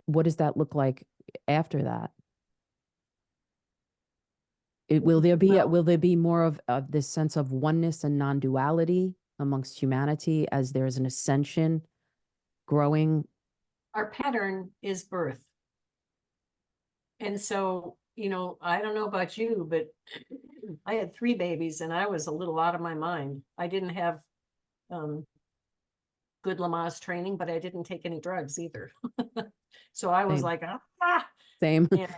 what does that look like after that? Well, Will there be more of this sense of oneness and non-duality amongst humanity as there is an ascension growing? our pattern is birth. And so, I don't know about you, but I had 3 babies and I was a little out of my mind. I didn't have um, good Lamaze training, but I didn't take any drugs either. So I was Same, like, ah. same. And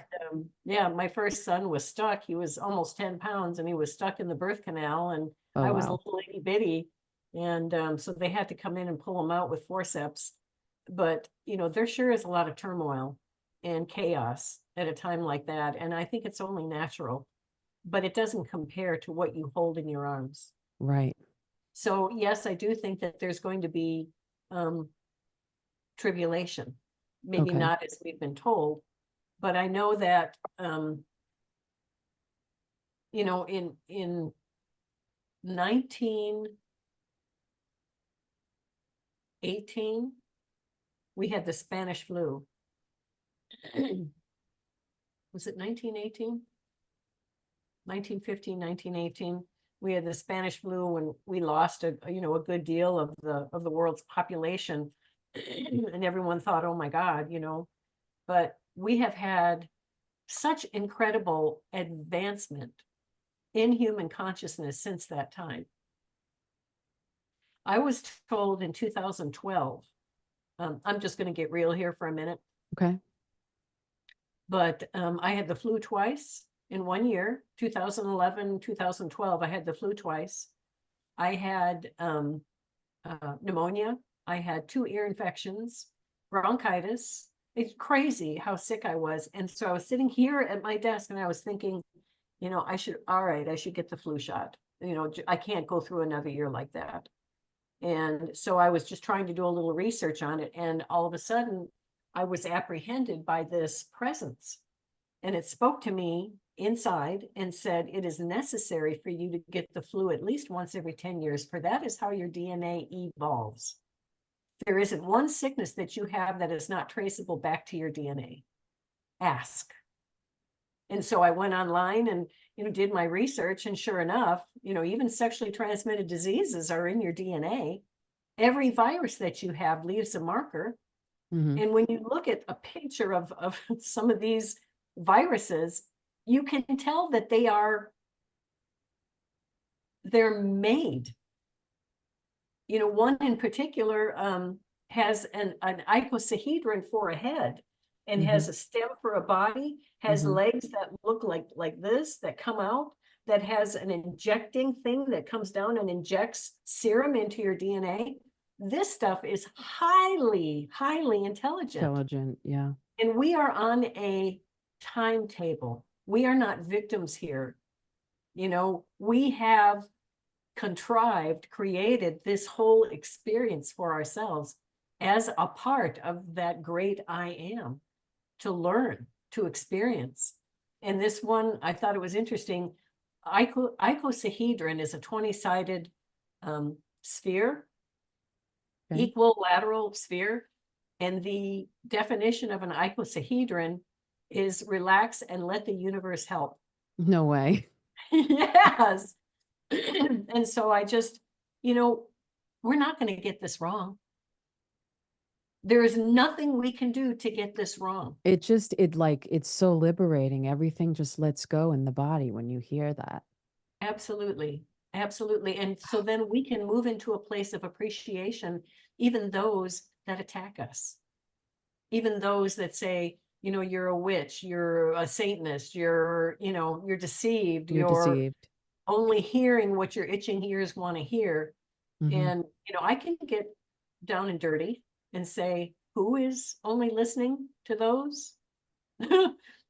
yeah, my first son was stuck. He was almost 10 pounds and he was stuck in the birth canal. And Oh, I was a wow. little itty bitty. And so they had to come in and pull him out with forceps. But, there sure is a lot of turmoil and chaos at a time like that. And I think it's only natural, but it doesn't compare to what you hold in your arms. Right. So, yes, I do think that there's going to be um, tribulation, maybe Okay. not as we've been told, but I know that in 1918 we had the Spanish flu. Was it 1918? 1915, 1918. We had the Spanish flu and we lost a good deal of the world's population. And everyone thought, oh my God, but we have had such incredible advancement in human consciousness since that time. I was told in 2012, I'm just going to get real here for a minute, Okay. but I had the flu twice in one year, 2011, 2012. I had the flu twice. I had pneumonia. I had 2 ear infections, bronchitis. It's crazy how sick I was. And so I was sitting here at my desk and I was thinking, I should get the flu shot. I can't go through another year like that. And so I was just trying to do a little research on it. And all of a sudden, I was apprehended by this presence. And it spoke to me inside and said, it is necessary for you to get the flu at least once every 10 years, for that is how your DNA evolves. There isn't one sickness that you have that is not traceable back to your DNA. Ask. And so I went online and did my research, and sure enough, even sexually transmitted diseases are in your DNA. Every virus that you have leaves a marker. Hmm. And when you look at a picture of some of these viruses, you can tell that they're made. One in particular has an icosahedron for a head and has Hmm. a stem for a body, has Hmm. legs that look like this, that come out, that has an injecting thing that comes down and injects serum into your DNA. This stuff is highly, highly intelligent. Intelligent. Yeah. And we are on a timetable. We are not victims here. We have created this whole experience for ourselves as a part of that great I am, to learn, to experience. And this one, I thought it was interesting. Icosahedron is a 20-sided sphere, Okay. equilateral sphere. And the definition of an icosahedron is relax and let the universe help. No way. Yes. And so I just, we're not going to get this wrong. There is nothing we can do to get this wrong. It's so liberating. Everything just lets go in the body when you hear that. Absolutely. Absolutely. And so then we can move into a place of appreciation, even those that attack us, even those that say, you're a witch, you're a Satanist, you're deceived, You're you're deceived. only hearing what your itching ears want to hear. Hmm. And, I can get down and dirty and say, who is only listening to those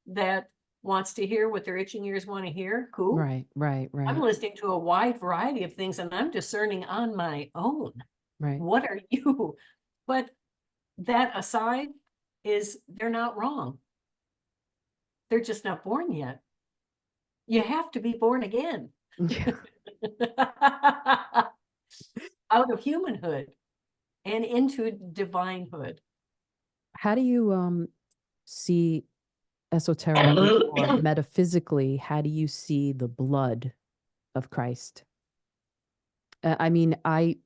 that wants to hear what their itching ears want to hear. Cool. Right, right, I'm right, listening to a wide variety of things and I'm discerning on my own. right. What are you? But that aside is they're not wrong. They're just not born yet. You have to be born again. Yeah. Out of humanhood and into divinehood. How do you see esoterically or metaphysically, how do you see the blood of Christ? I mean, I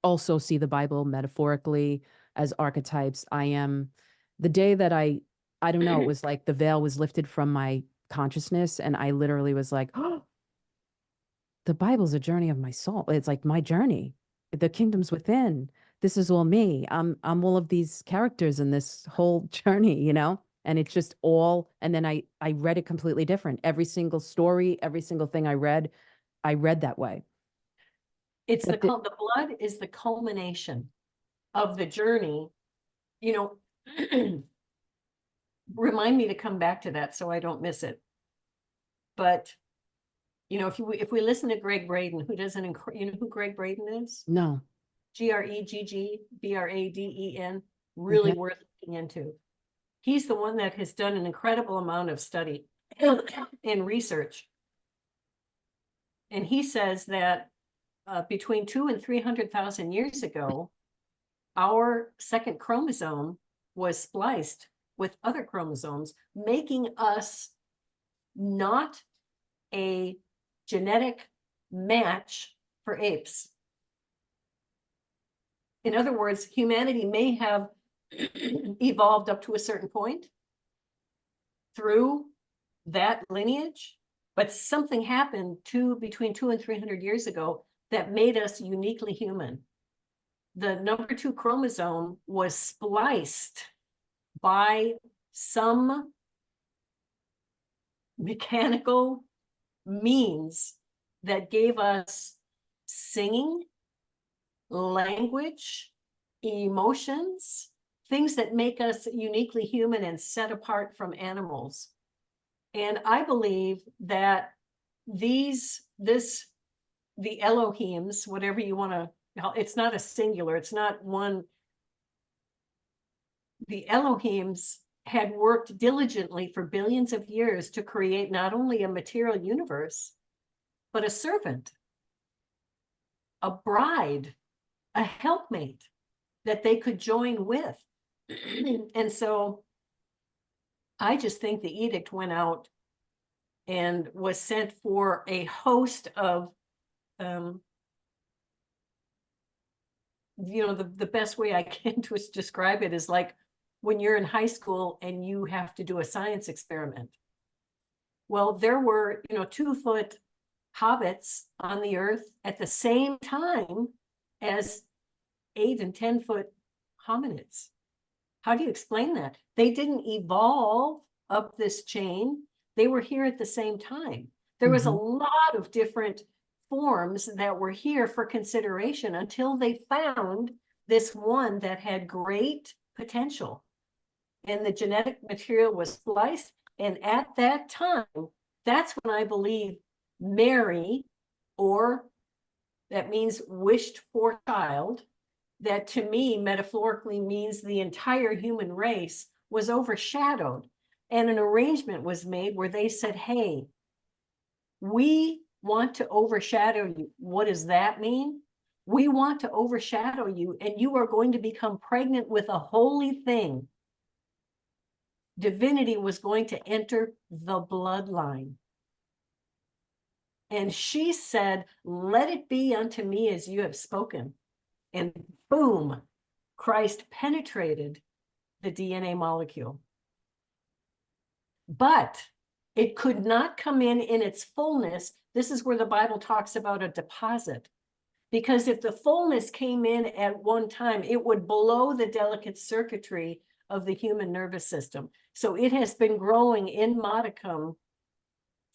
also see the Bible metaphorically as archetypes. I am the day that I don't know, it was like the veil was lifted from my consciousness and I literally was like, "Oh, the Bible's a journey of my soul. It's like my journey. The kingdom's within. This is all me. I'm all of these characters in this whole journey, you know?" And it's just all and then I read it completely different. Every single story, every single thing I read that way. It's But the, the blood is the culmination of the journey. You know, remind me to come back to that so I don't miss it. But you know, if we listen to Greg Braden, who does you know who Greg Braden is? no. Gregbraden, really Okay. worth looking into. He's the one that has done an incredible amount of study and research. And he says that between 200,000 and 300,000 years ago, our second chromosome was spliced with other chromosomes, making us not a genetic match for apes. In other words, humanity may have evolved up to a certain point through that lineage, but something happened between 200 and 300 years ago that made us uniquely human. The number 2 chromosome was spliced by some mechanical means that gave us singing, language, emotions, things that make us uniquely human and set apart from animals. And I believe that the Elohims, whatever you want to, it's not a singular, it's not one. The Elohims had worked diligently for billions of years to create not only a material universe, but a servant, a bride, a helpmate that they could join with. And so I just think the edict went out and was sent for a host of, you know, the best way I can to describe it is like when you're in high school and you have to do a science experiment. Well, there were, you know, 2-foot hobbits on the earth at the same time as 8 and 10-foot hominids. How do you explain that? They didn't evolve up this chain. They were here at the same time. There was a lot of different forms that were here for consideration until they found this one that had great potential. And the genetic material was spliced. And at that time, that's when I believe Mary, or that means wished for child, that to me metaphorically means the entire human race, was overshadowed. And an arrangement was made where they said, hey, we want to overshadow you. What does that mean? We want to overshadow you, and you are going to become pregnant with a holy thing. Divinity was going to enter the bloodline. And she said, let it be unto me as you have spoken. And boom, Christ penetrated the DNA molecule. But it could not come in its fullness. This is where the Bible talks about a deposit. Because if the fullness came in at one time, it would blow the delicate circuitry of the human nervous system. So it has been growing in modicum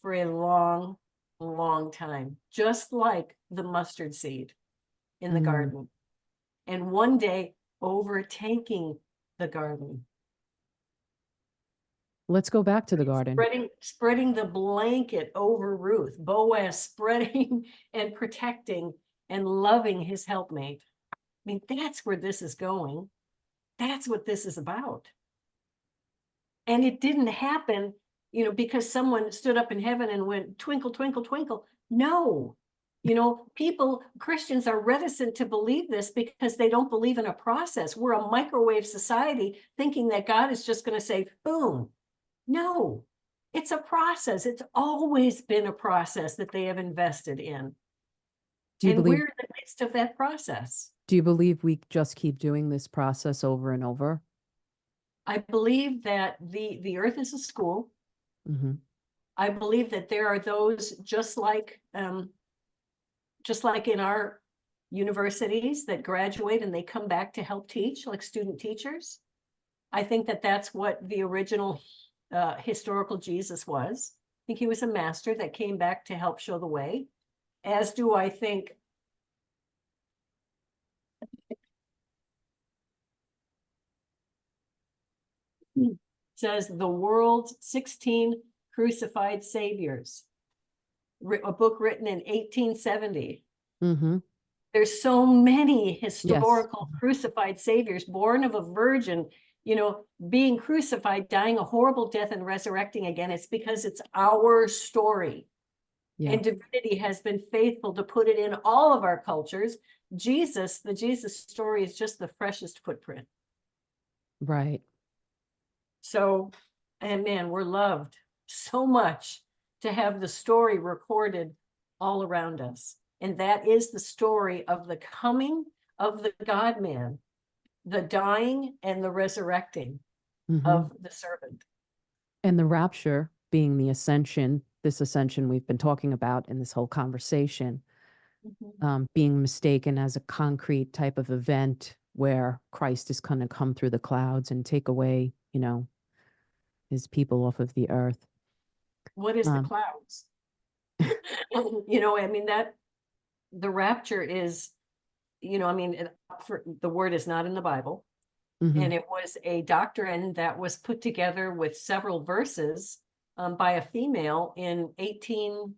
for a long, long time, just like the mustard seed in the garden. And one day overtaking the garden. Let's go back to the garden. Spreading the blanket over Ruth, Boaz spreading and protecting and loving his helpmate. I mean, that's where this is going. That's what this is about. And it didn't happen, because someone stood up in heaven and went, twinkle, twinkle, twinkle. No, Christians are reticent to believe this because they don't believe in a process. We're a microwave society thinking that God is just going to say, boom. No, it's a process. It's always been a process that they have invested in. Do you And believe we're in the midst of that process. do you believe we just keep doing this process over and over? I believe that the earth is a school. Mm-hmm. I believe that there are those just like in our universities that graduate and they come back to help teach, like student teachers. I think that that's what the original historical Jesus was. I think he was a master that came back to help show the way, as do I think says the world's 16 crucified saviors, a book written in 1870. Mm-hmm. There's so many Yes. historical crucified saviors born of a virgin, being crucified, dying a horrible death and resurrecting again. It's because it's our story. Yeah. And divinity has been faithful to put it in all of our cultures. The Jesus story is just the freshest footprint. Right. So, and man, we're loved so much to have the story recorded all around us. And that is the story of the coming of the God man, the dying and the resurrecting Mm-hmm. of the servant. And the rapture being the ascension, this ascension we've been talking about in this whole conversation, Mm-hmm. being mistaken as a concrete type of event where Christ is going to come through the clouds and take away, his people off of the earth. What is the Um, clouds? I mean, that the rapture is, the word is not in the Bible. mhm. And it was a doctrine that was put together with several verses by a female in 1860.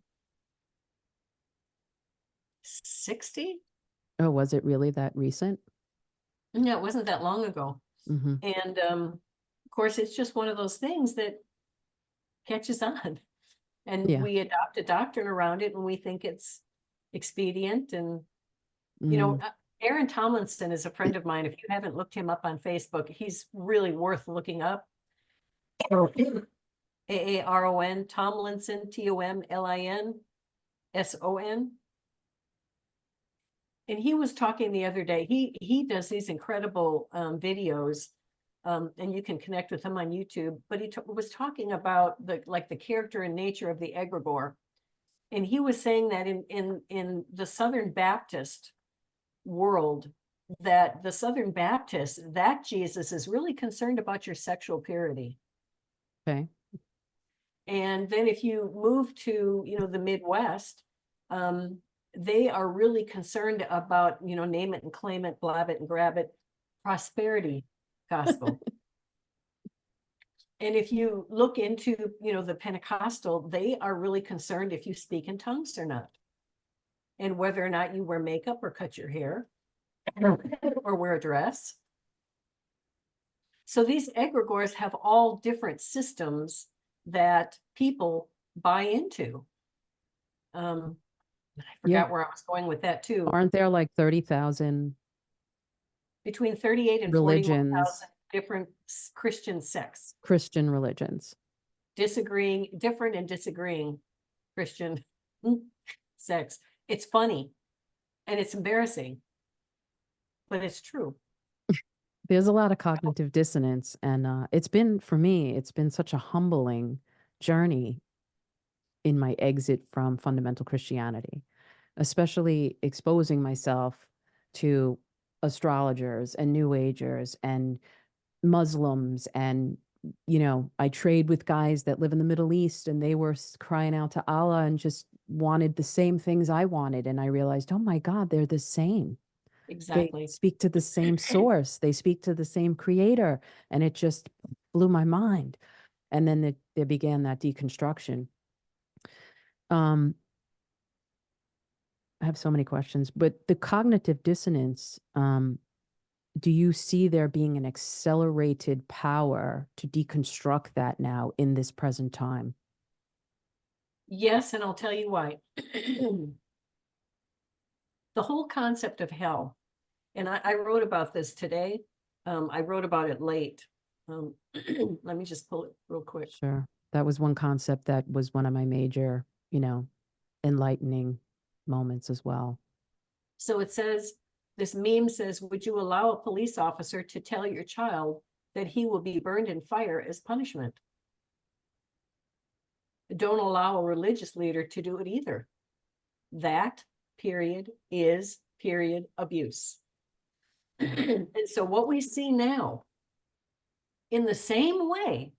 Oh, was it really that recent? No, it wasn't that long ago. Hmm. And of course, it's just one of those things that catches on. And Yeah. we adopt a doctrine around it and we think it's expedient. And, Mm. Aaron Tomlinson is a friend of mine. If you haven't looked him up on Facebook, he's really worth looking up. Aaron Tomlinson, Tomlinson. And he was talking the other day. He does these incredible videos, and you can connect with him on YouTube. But he was talking about the character and nature of the egregore, and he was saying that in the Southern Baptist world, that the Southern Baptists, that Jesus is really concerned about your sexual purity. Okay. And then if you move to, the Midwest, they are really concerned about, name it and claim it, blab it and grab it, prosperity gospel. And if you look into, the Pentecostal, they are really concerned if you speak in tongues or not, and whether or not you wear makeup or cut your hair or wear a dress. So these egregores have all different systems that people buy into. I Yeah. forgot where I was going with that too. Aren't there like 30,000 Between 38 and religions, 41,000 different Christian sects, Christian religions? different and disagreeing Christian sects. It's funny and it's embarrassing, but it's true. There's a lot of cognitive dissonance, and for me, it's been such a humbling journey in my exit from fundamental Christianity, especially exposing myself to astrologers and New Agers and Muslims. And, I trade with guys that live in the Middle East and they were crying out to Allah and just wanted the same things I wanted. And I realized, oh my God, they're the same. They Exactly. speak to the same source, they speak to the same creator. And it just blew my mind. And then there began that deconstruction. Um, I have so many questions, but the cognitive dissonance, do you see there being an accelerated power to deconstruct that now in this present time? Yes, and I'll tell you why. The whole concept of hell, and I wrote about this today. I wrote about it late. Let me just pull it real quick. Sure. That was one concept that was one of my major, enlightening moments as well. So it says, this meme says, would you allow a police officer to tell your child that he will be burned in fire as punishment? Don't allow a religious leader to do it either. That period is period abuse. And so what we see now, in the same way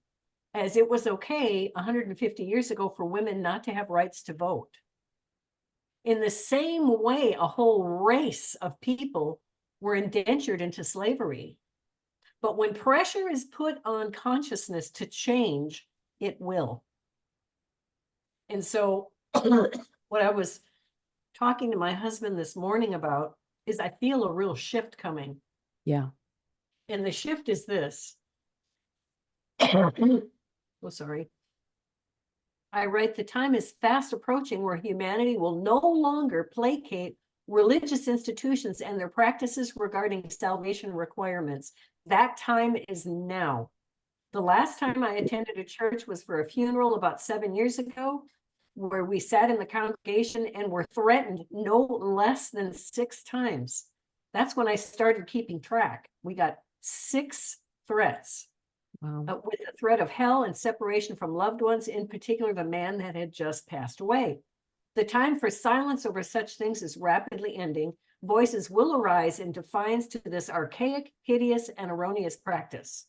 as it was okay 150 years ago for women not to have rights to vote, in the same way a whole race of people were indentured into slavery. But when pressure is put on consciousness to change, it will. And so what I was talking to my husband this morning about is I feel a real shift coming. Yeah. And the shift is this. Oh, sorry. I write, the time is fast approaching where humanity will no longer placate religious institutions and their practices regarding salvation requirements. That time is now. The last time I attended a church was for a funeral about 7 years ago, where we sat in the congregation and were threatened no less than 6 times. That's when I started keeping track. We got 6 threats. Wow. With the threat of hell and separation from loved ones, in particular the man that had just passed away. The time for silence over such things is rapidly ending. Voices will arise in defiance to this archaic, hideous, and erroneous practice.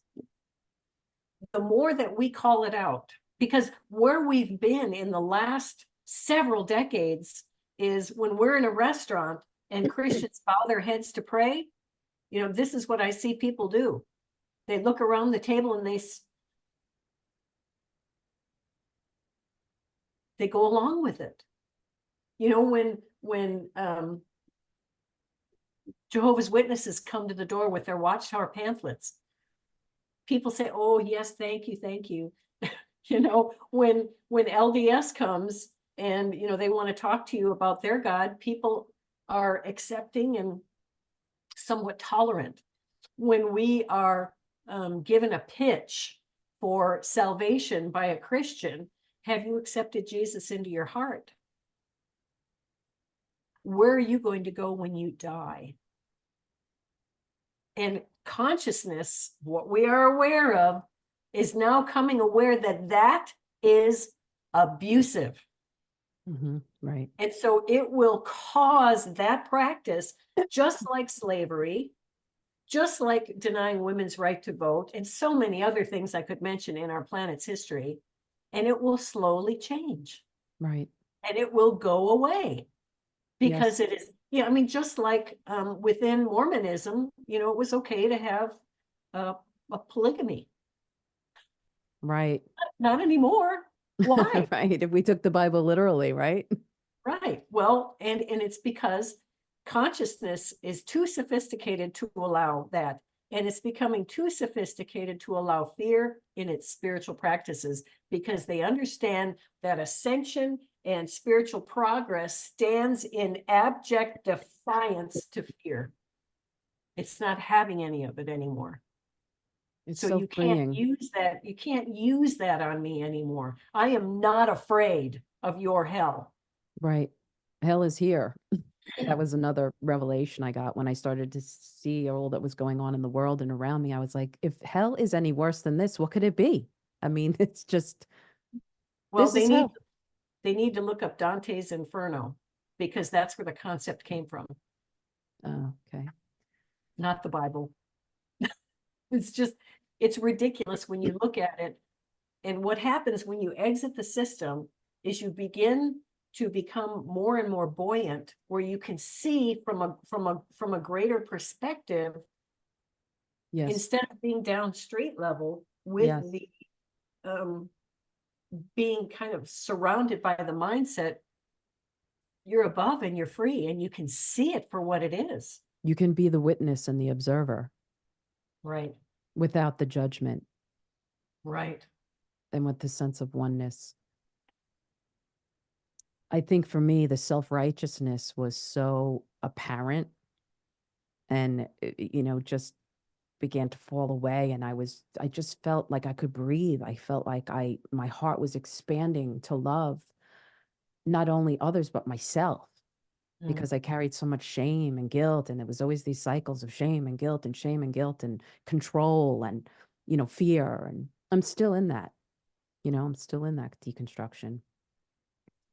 The more that we call it out, because where we've been in the last several decades is when we're in a restaurant and Christians bow their heads to pray, this is what I see people do. They look around the table and they go along with it. When Jehovah's Witnesses come to the door with their Watchtower pamphlets, people say, oh yes, thank you, thank you. When LDS comes and they want to talk to you about their God, people are accepting and somewhat tolerant. When we are given a pitch for salvation by a Christian, have you accepted Jesus into your heart? Where are you going to go when you die? And consciousness, what we are aware of, is now coming aware that that is abusive. Right. And so it will cause that practice, just like slavery, just like denying women's right to vote, and so many other things I could mention in our planet's history, and it will slowly change. Right. And it will go away. Because Yes. it is, just like within Mormonism, it was okay to have a polygamy. Right. Not anymore. Why? Right. If we took the Bible literally, right? Right. Well, and it's because consciousness is too sophisticated to allow that. And it's becoming too sophisticated to allow fear in its spiritual practices, because they understand that ascension and spiritual progress stands in abject defiance to fear. It's not having any of it anymore. It's So so you can't freeing. use that. You can't use that on me anymore. I am not afraid of your hell. Right. Hell is here. That was another revelation I got when I started to see all that was going on in the world and around me. I was like, if hell is any worse than this, what could it be? I mean, it's just, Well, this is hell. they need to look up Dante's Inferno, because that's where the concept came from, Oh, okay. not the Bible. It's ridiculous when you look at it. And what happens when you exit the system is you begin to become more and more buoyant, where you can see from a greater perspective, Yes. instead of being down street level with Yes. being kind of surrounded by the mindset you're above and you're free and you can see it for what it is. You can be the witness and the observer Right, without the judgment right, and with the sense of oneness. I think for me, the self-righteousness was so apparent and, just began to fall away. And I just felt like I could breathe. I felt like my heart was expanding to love not only others, but myself, mm, because I carried so much shame and guilt. And it was always these cycles of shame and guilt and shame and guilt and control and, fear. And I'm still in that, I'm still in that deconstruction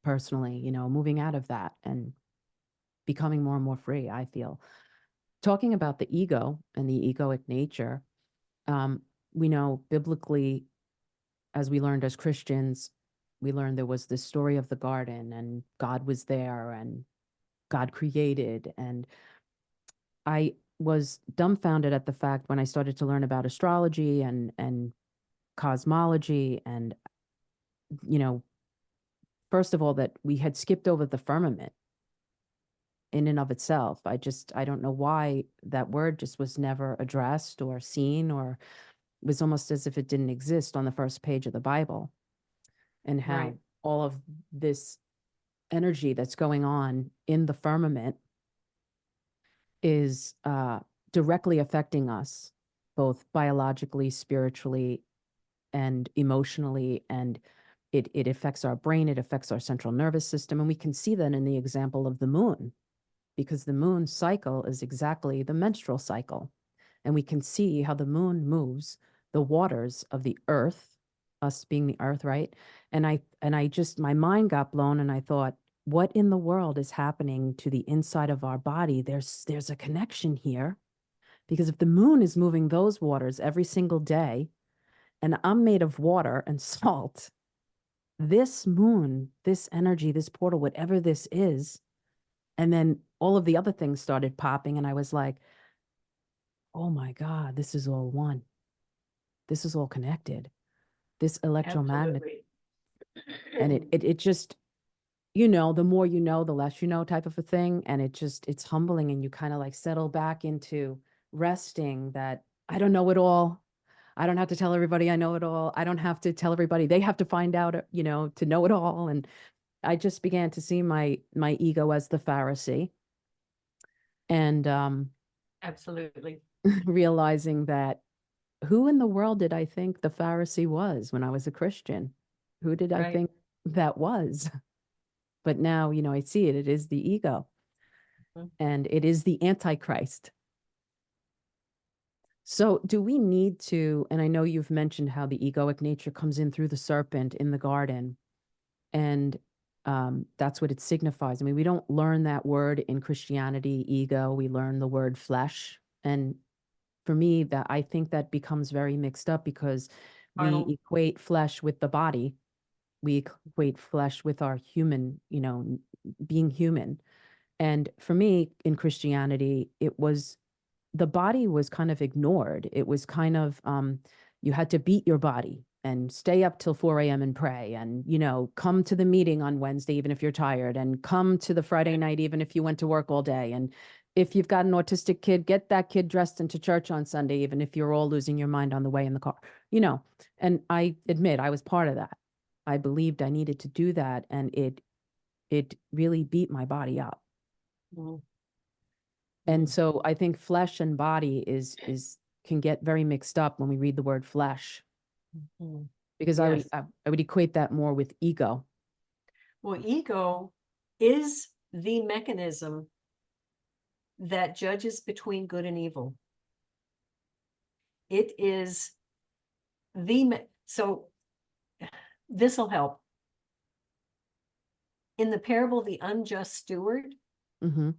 personally, moving out of that and becoming more and more free, I feel. Talking about the ego and the egoic nature, um, we know biblically, as we learned as Christians, we learned there was this story of the garden and God was there and God created. And I was dumbfounded at the fact when I started to learn about astrology and cosmology and, you know, first of all, that we had skipped over the firmament in and of itself. I don't know why that word just was never addressed or seen, or it was almost as if it didn't exist on the first page of the Bible, and right, how all of this energy that's going on in the firmament is directly affecting us, both biologically, spiritually, and emotionally. And it affects our brain, it affects our central nervous system. And we can see that in the example of the moon, because the moon cycle is exactly the menstrual cycle. And we can see how the moon moves the waters of the earth, us being the earth, right? And I just, my mind got blown and I thought, what in the world is happening to the inside of our body? There's a connection here, because if the moon is moving those waters every single day and I'm made of water and salt, this moon, this energy, this portal, whatever this is, and then all of the other things started popping. And I was like, oh my God, this is all one. This is all connected. This electromagnet. absolutely. And it just, the more you know, the less you know type of a thing. And it's humbling. And you kind of like settle back into resting that I don't know it all. I don't have to tell everybody I know it all. I don't have to tell everybody they have to find out, to know it all. And I just began to see my ego as the Pharisee, and Absolutely, realizing that who in the world did I think the Pharisee was when I was a Christian? Who did I right. think that was? But now, I see it. It is the ego Mm. and it is the Antichrist. So, do we need to? And I know you've mentioned how the egoic nature comes in through the serpent in the garden, and that's what it signifies. I mean, we don't learn that word in Christianity, ego. We learn the word flesh. And for me, that I think that becomes very mixed up because we Carnal, equate flesh with the body. We equate flesh with our human, being human. And for me in Christianity, the body was kind of ignored. It was kind of, you had to beat your body and stay up till 4 a.m. and pray and, come to the meeting on Wednesday, even if you're tired, and come to the Friday right? night, even if you went to work all day. And if you've got an autistic kid, get that kid dressed into church on Sunday, even if you're all losing your mind on the way in the car, you know. And I admit I was part of that. I believed I needed to do that. And it really beat my body up. Mm, And mm, so I think flesh and body is can get very mixed up when we read the word flesh, mm. because I would Yes. I, I would equate that more with ego. Well, ego is the mechanism that judges between good and evil. It is so this will help. In the parable, The Unjust Steward, Hmm.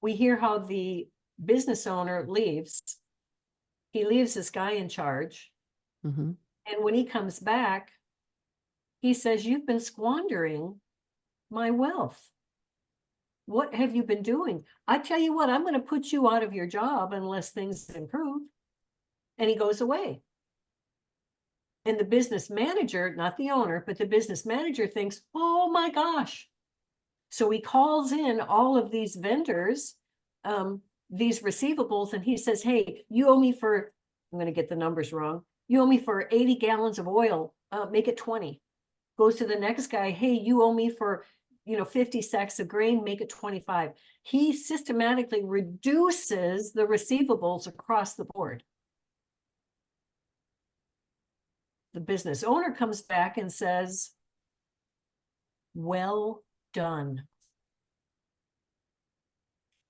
we hear how the business owner leaves. He leaves this guy in charge. Hmm. And when he comes back, he says, "You've been squandering my wealth. What have you been doing? I tell you what, I'm going to put you out of your job unless things improve." And he goes away. And the business manager, not the owner, but the business manager thinks, oh my gosh. So he calls in all of these vendors, these receivables, and he says, hey, you owe me for, I'm going to get the numbers wrong. You owe me for 80 gallons of oil, make it 20. Goes to the next guy, hey, you owe me for 50 sacks of grain, make it 25. He systematically reduces the receivables across the board. The business owner comes back and says, well done.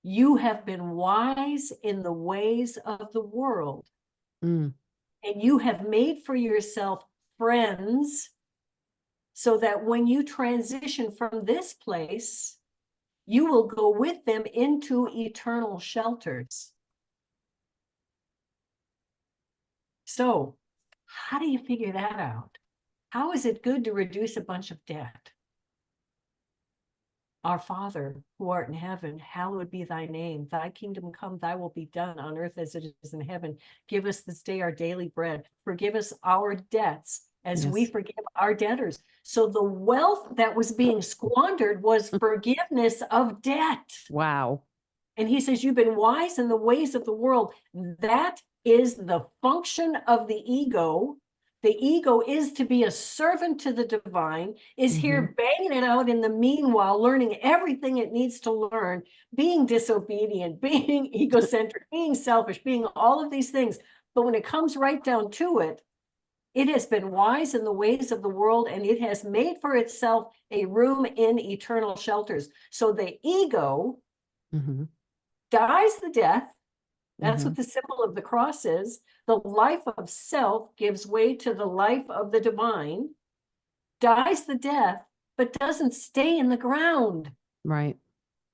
You have been wise in the ways of the world, Mm. and you have made for yourself friends so that when you transition from this place, you will go with them into eternal shelters. So, how do you figure that out? How is it good to reduce a bunch of debt? Our Father, who art in heaven, hallowed be thy name. Thy kingdom come, thy will be done on earth as it is in heaven. Give us this day our daily bread. Forgive us our debts as we Yes. forgive our debtors. So the wealth that was being squandered was forgiveness of debt. Wow. And he says, you've been wise in the ways of the world. That is the function of the ego. The ego is to be a servant to the divine, is here banging it out in the meanwhile, learning everything it needs to learn, being disobedient, being egocentric, being selfish, being all of these things. But when it comes right down to it, it has been wise in the ways of the world, and it has made for itself a room in eternal shelters. So the ego dies the death. That's what the symbol of the cross is. The life of self gives way to the life of the divine, dies the death, but doesn't stay in the ground. Right.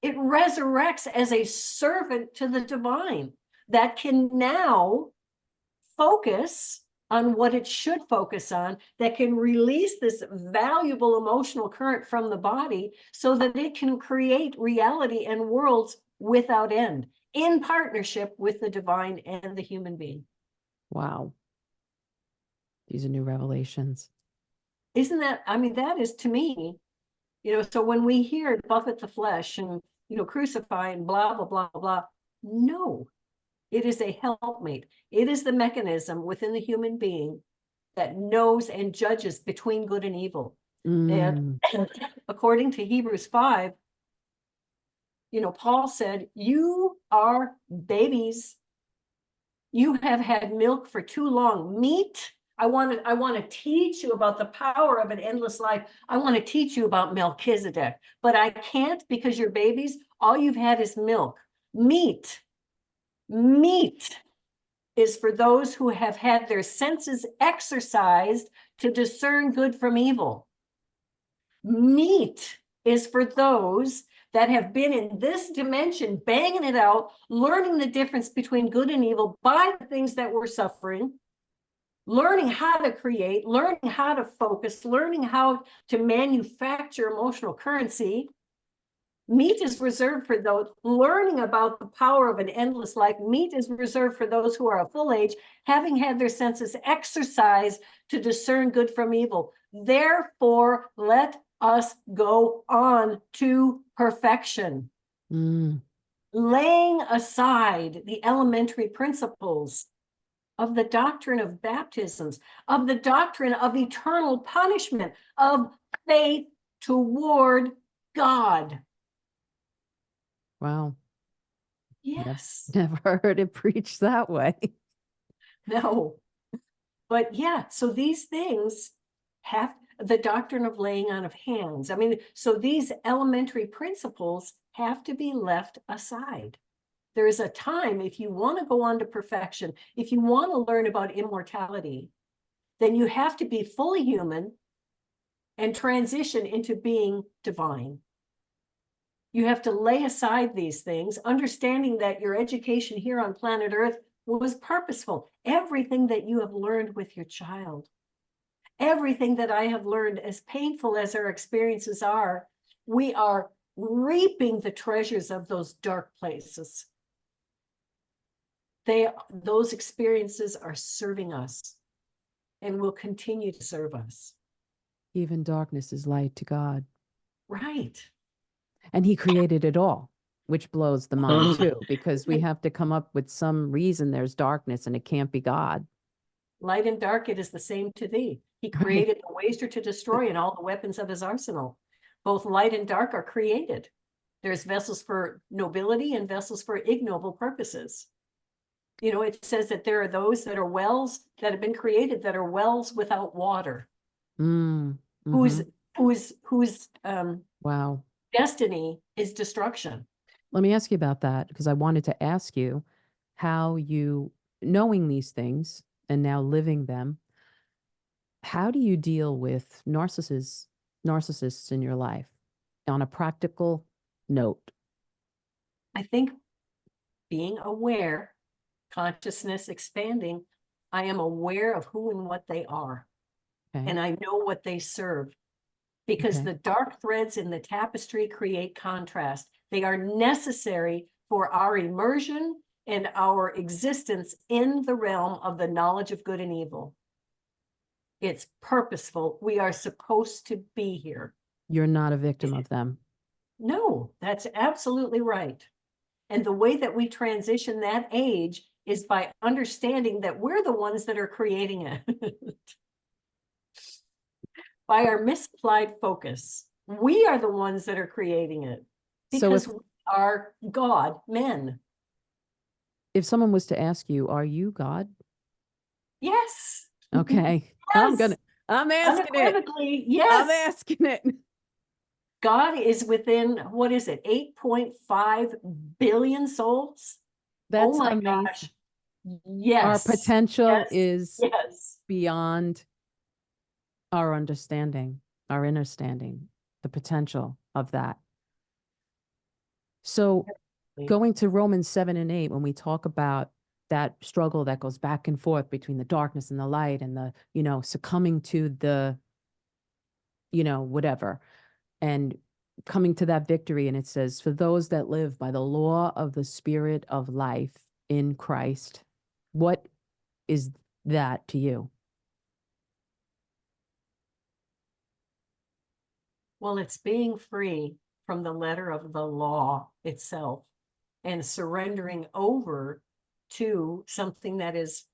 It resurrects as a servant to the divine that can now focus on what it should focus on, that can release this valuable emotional current from the body so that it can create reality and worlds without end, in partnership with the divine and the human being. Wow. These are new revelations. Isn't that, I mean, that is to me, so when we hear buffet the flesh and, crucify and blah, blah, blah, blah, no, it is a helpmate. It is the mechanism within the human being that knows and judges between good and evil. And according to Hebrews 5, Paul said, you are babies. You have had milk for too long. Meat, I want to teach you about the power of an endless life. I want to teach you about Melchizedek, but I can't because you're babies. All you've had is milk. Meat is for those who have had their senses exercised to discern good from evil. Meat is for those that have been in this dimension, banging it out, learning the difference between good and evil by the things that we're suffering, learning how to create, learning how to focus, learning how to manufacture emotional currency. Meat is reserved for those learning about the power of an endless life. Meat is reserved for those who are of full age, having had their senses exercised to discern good from evil. Therefore, let us go on to perfection, laying aside the elementary principles of the doctrine of baptisms, of the doctrine of eternal punishment, of faith toward God. Wow. Yes. Never heard it preached that way. No. But yeah, so these things have the doctrine of laying on of hands. I mean, so these elementary principles have to be left aside. There is a time, if you want to go on to perfection, if you want to learn about immortality, then you have to be fully human and transition into being divine. You have to lay aside these things, understanding that your education here on planet Earth was purposeful. Everything that you have learned with your child, everything that I have learned, as painful as our experiences are, we are reaping the treasures of those dark places. Those experiences are serving us. and will continue to serve us. Even darkness is light to God. Right. And he created it all, which blows the mind too, because we have to come up with some reason there's darkness and it can't be God. Light and dark, it is the same to thee. He Right. created the waster to destroy and all the weapons of his arsenal. Both light and dark are created. There's vessels for nobility and vessels for ignoble purposes. You know, it says that there are those that are wells that have been created that are wells without water, Mm, whose hmm. whose Wow. destiny is destruction. Let me ask you about that because I wanted to ask you how you, knowing these things and now living them, how do you deal with narcissists in your life on a practical note? I think being aware, consciousness expanding, I am aware of who and what they are, Okay. and I know what they serve, because Okay. the dark threads in the tapestry create contrast. They are necessary for our immersion and our existence in the realm of the knowledge of good and evil. It's purposeful. We are supposed to be here. You're not a victim of them. No, that's absolutely right. And the way that we transition that age is by understanding that we're the ones that are creating it. By our misapplied focus. We are the ones that are creating it So because we are God men. if someone was to ask you, are you God? Yes. Okay. Yes. I'm asking it. Unequivocally, I'm yes. asking it. God is within, what is it, 8.5 billion souls? Oh That's my amazing. gosh. Our Yes. potential Yes. is Yes. beyond our understanding, our understanding, the potential of that. So going to Romans 7 and 8, when we talk about that struggle that goes back and forth between the darkness and the light and the, succumbing to the, whatever, and coming to that victory. And it says, for those that live by the law of the spirit of life in Christ, what is that to you? Well, it's being free from the letter of the law itself and surrendering over to something that is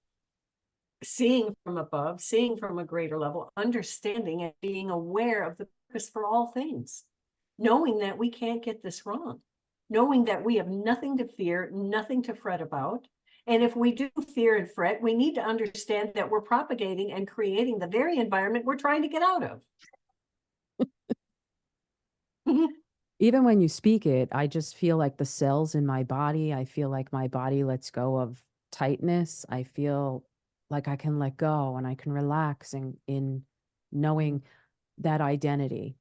seeing from above, seeing from a greater level, understanding and being aware of the purpose for all things, knowing that we can't get this wrong, knowing that we have nothing to fear, nothing to fret about. And if we do fear and fret, we need to understand that we're propagating and creating the very environment we're trying to get out of. Even when you speak it, I just feel like the cells in my body, I feel like my body lets go of tightness. I feel like I can let go and I can relax in knowing that identity,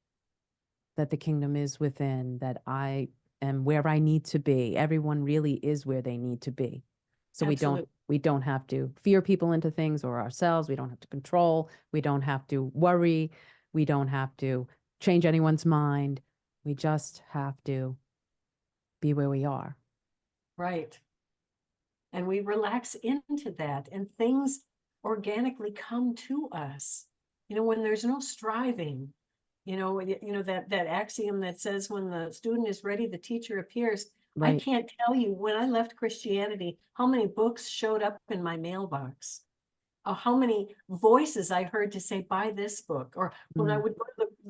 that the kingdom is within, that I am where I need to be. Everyone really is where they need to be. So Absolutely. we don't have to fear people into things or ourselves. We don't have to control. We don't have to worry. We don't have to change anyone's mind. We just have to be where we are. Right. And we relax into that, and things organically come to us. You know, when there's no striving, that axiom that says when the student is ready, the teacher appears. I Right. can't tell you when I left Christianity, how many books showed up in my mailbox. How many voices I heard to say, buy this book. Or when I Mm. would go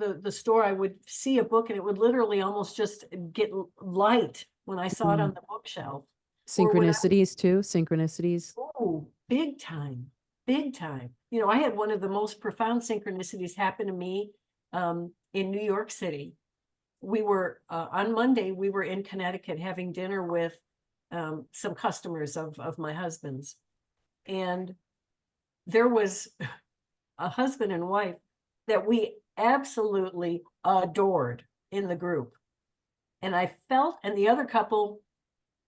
to the store, I would see a book and it would literally almost just get light when I saw it on Mm. the bookshelf. Or when I Synchronicities too. Synchronicities. Oh, big time, big time. You know, I had one of the most profound synchronicities happen to me in New York City. We were on Monday, we were in Connecticut having dinner with some customers of my husband's. And there was a husband and wife that we absolutely adored in the group. And I felt, and the other couple,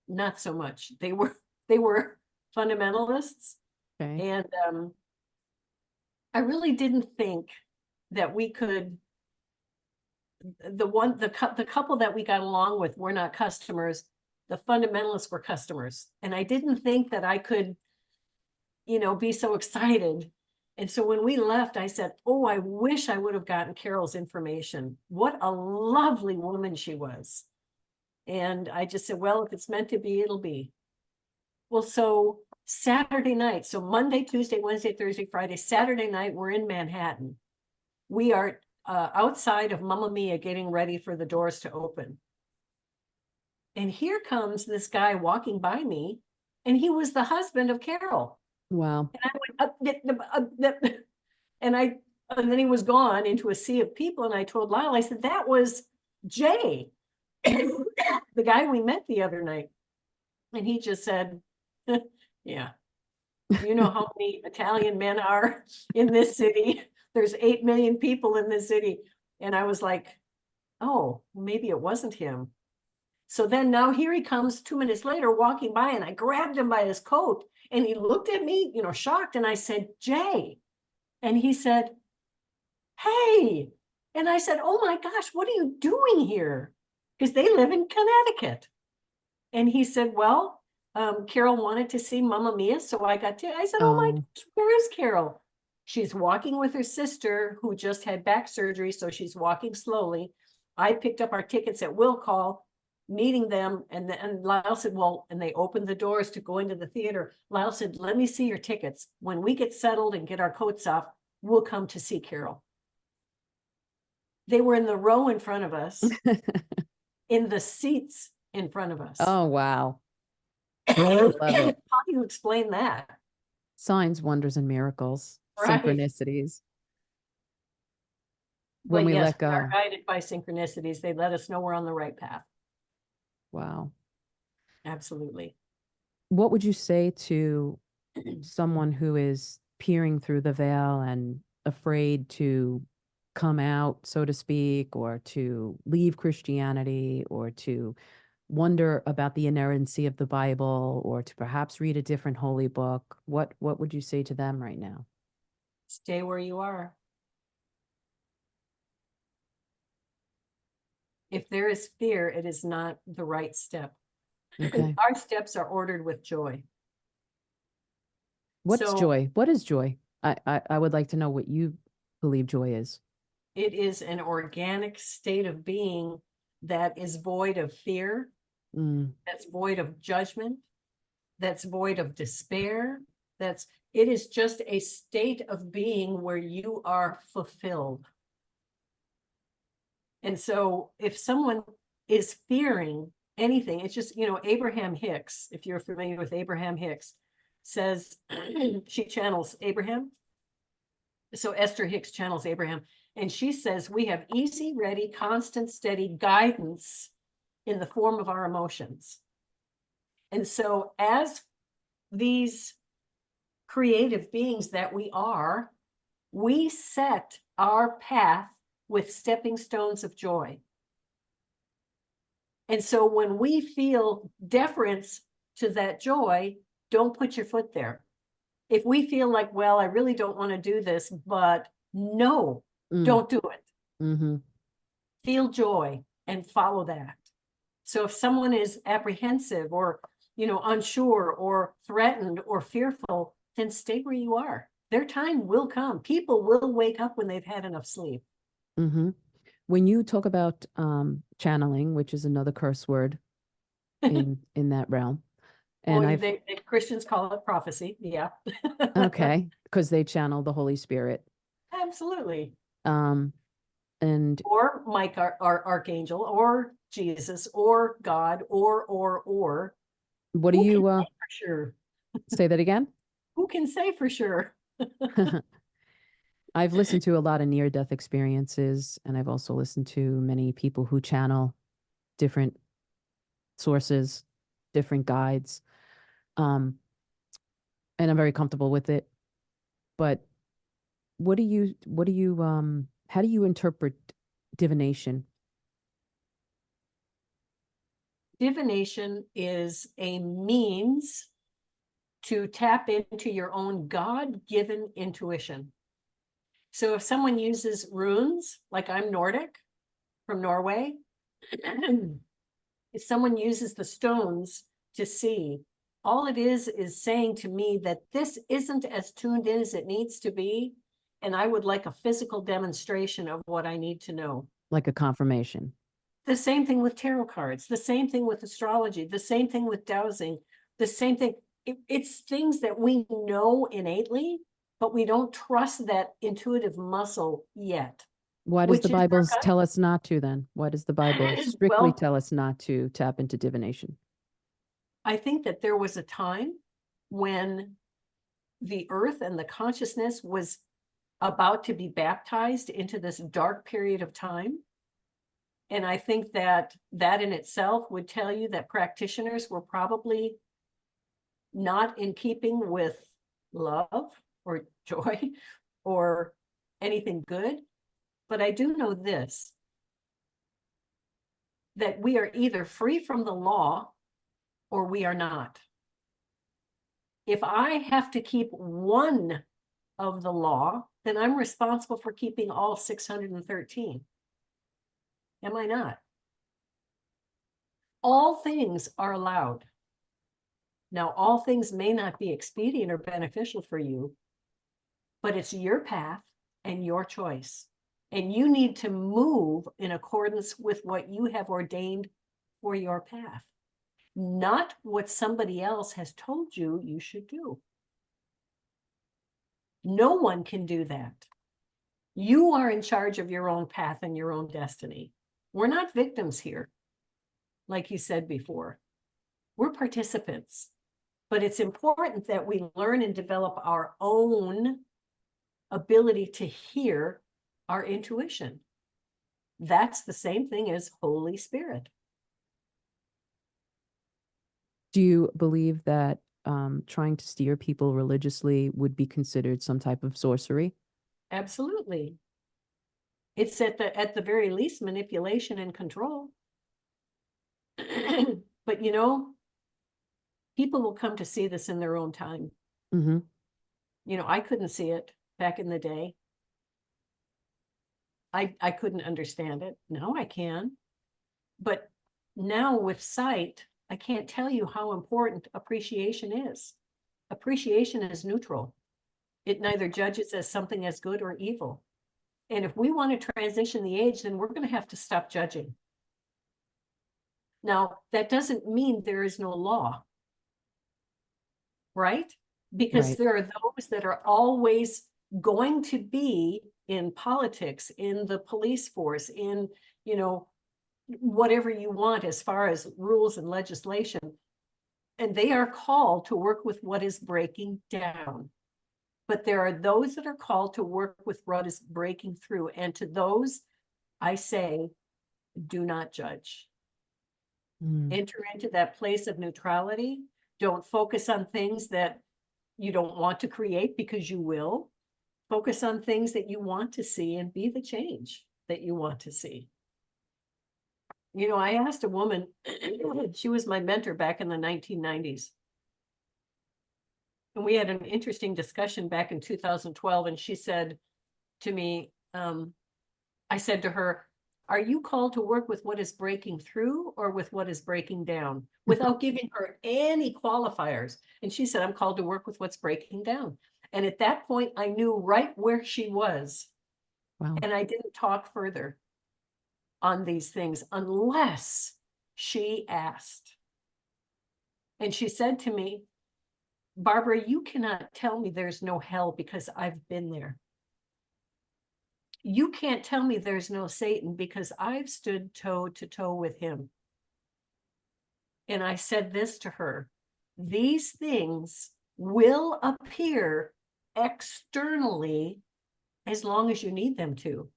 not so much. They were fundamentalists. Okay. And I really didn't think that we could, the couple that we got along with were not customers. The fundamentalists were customers. And I didn't think that I could, be so excited And so when we left, I said, oh, I wish I would have gotten Carol's information. What a lovely woman she was. And I just said, well, if it's meant to be, it'll be. Well, so Saturday night, so Monday, Tuesday, Wednesday, Thursday, Friday, Saturday night, we're in Manhattan. We are outside of Mamma Mia getting ready for the doors to open. And here comes this guy walking by me, and he was the husband of Carol. Wow. And I went, and and then he was gone into a sea of people. And I told Lyle, I said, that was Jay, the guy we met the other night. And he just said, yeah, you know how many Italian men are in this city? There's 8 million people in this city. And I was like, oh, maybe it wasn't him. So then now here he comes 2 minutes later walking by, and I grabbed him by his coat, and he looked at me, shocked. And I said, Jay. And he said, hey. And I said, oh my gosh, what are you doing here? Because they live in Connecticut. And he said, well, Carol wanted to see Mamma Mia, so I got to. I said, oh my gosh, where is Carol? She's walking with her sister, who just had back surgery, so she's walking slowly. I picked up our tickets at will call, meeting them, and Lyle said, well, and they opened the doors to go into the theater. Lyle said, let me see your tickets. When we get settled and get our coats off, we'll come to see Carol. They were in the row in front of us, in the seats in front of us. Oh, wow. Love it. How do you explain that? Signs, wonders, and miracles, Right. synchronicities. When But we yes, let we are go. guided by synchronicities. They let us know we're on the right path. Wow. Absolutely. What would you say to someone who is peering through the veil and afraid to come out, so to speak, or to leave Christianity, or to wonder about the inerrancy of the Bible, or to perhaps read a different holy book? What would you say to them right now? Stay where you are. If there is fear, it is not the right step. Okay. Our steps are ordered with joy. What's So joy? What is joy? I would like to know what you believe joy is. it is an organic state of being that is void of fear, that's void of judgment, that's void of despair. It is just a state of being where you are fulfilled. And so if someone is fearing anything, it's just, Abraham Hicks, if you're familiar with Abraham Hicks, says she channels Abraham. So Esther Hicks channels Abraham, and she says, we have easy, ready, constant, steady guidance in the form of our emotions. And so as these creative beings that we are, we set our path with stepping stones of joy. And so when we feel deference to that joy, don't put your foot there. If we feel like, well, I really don't want to do this, but no, don't do it. Mm-hmm. Feel joy and follow that. So if someone is apprehensive or, unsure or threatened or fearful, then stay where you are. Their time will come. People will wake up when they've had enough sleep. Mm-hmm. When you talk about channeling, which is another curse word in that realm, and Well, Christians call it prophecy. Yeah. okay, because they channel the Holy Spirit. Absolutely. And or Mike, our archangel, or Jesus, or God, or. What do Who you can say for sure? say that again? Who can say for sure? I've listened to a lot of near-death experiences, and I've also listened to many people who channel different sources, different guides. And I'm very comfortable with it. But how do you interpret divination? Divination is a means to tap into your own God-given intuition. So if someone uses runes, like I'm Nordic from Norway, if someone uses the stones to see, all it is saying to me that this isn't as tuned in as it needs to be. And I would like a physical demonstration of what I need to know. Like a confirmation. The same thing with tarot cards, the same thing with astrology, the same thing with dowsing, the same thing. It's things that we know innately, but we don't trust that intuitive muscle yet, Why does the which is our Bible gut. tell us not to then? Why does the Bible strictly Well, tell us not to tap into divination? I think that there was a time when the earth and the consciousness was about to be baptized into this dark period of time. And I think that that in itself would tell you that practitioners were probably not in keeping with love or joy or anything good. But I do know this, that we are either free from the law or we are not. If I have to keep one of the law, then I'm responsible for keeping all 613. Am I not? All things are allowed. Now, all things may not be expedient or beneficial for you, but it's your path and your choice. And you need to move in accordance with what you have ordained for your path, not what somebody else has told you you should do. No one can do that. You are in charge of your own path and your own destiny. We're not victims here, like you said before. We're participants. But it's important that we learn and develop our own ability to hear our intuition. That's the same thing as Holy Spirit. Do you believe that trying to steer people religiously would be considered some type of sorcery? Absolutely. It's at the very least manipulation and control. But you know, people will come to see this in their own time. Mm-hmm. You know, I couldn't see it back in the day. I couldn't understand it. Now I can. But now with sight, I can't tell you how important appreciation is. Appreciation is neutral. It neither judges as something as good or evil. And if we want to transition the age, then we're going to have to stop judging. Now, that doesn't mean there is no law, right? Because Right. there are those that are always going to be in politics, in the police force, in, you know, whatever you want as far as rules and legislation. And they are called to work with what is breaking down. But there are those that are called to work with what is breaking through. And to those, I say, do not judge. Mm. Enter into that place of neutrality. Don't focus on things that you don't want to create, because you will. Focus on things that you want to see and be the change that you want to see. You know, I asked a woman, she was my mentor back in the 1990s. And we had an interesting discussion back in 2012. And she said to me, I said to her, are you called to work with what is breaking through or with what is breaking down? Without giving her any qualifiers. And she said, I'm called to work with what's breaking down. And at that point, I knew right where she was. Wow. And I didn't talk further on these things unless she asked. And she said to me, Barbara, you cannot tell me there's no hell because I've been there. You can't tell me there's no Satan because I've stood toe to toe with him. And I said this to her, these things will appear externally as long as you need them to,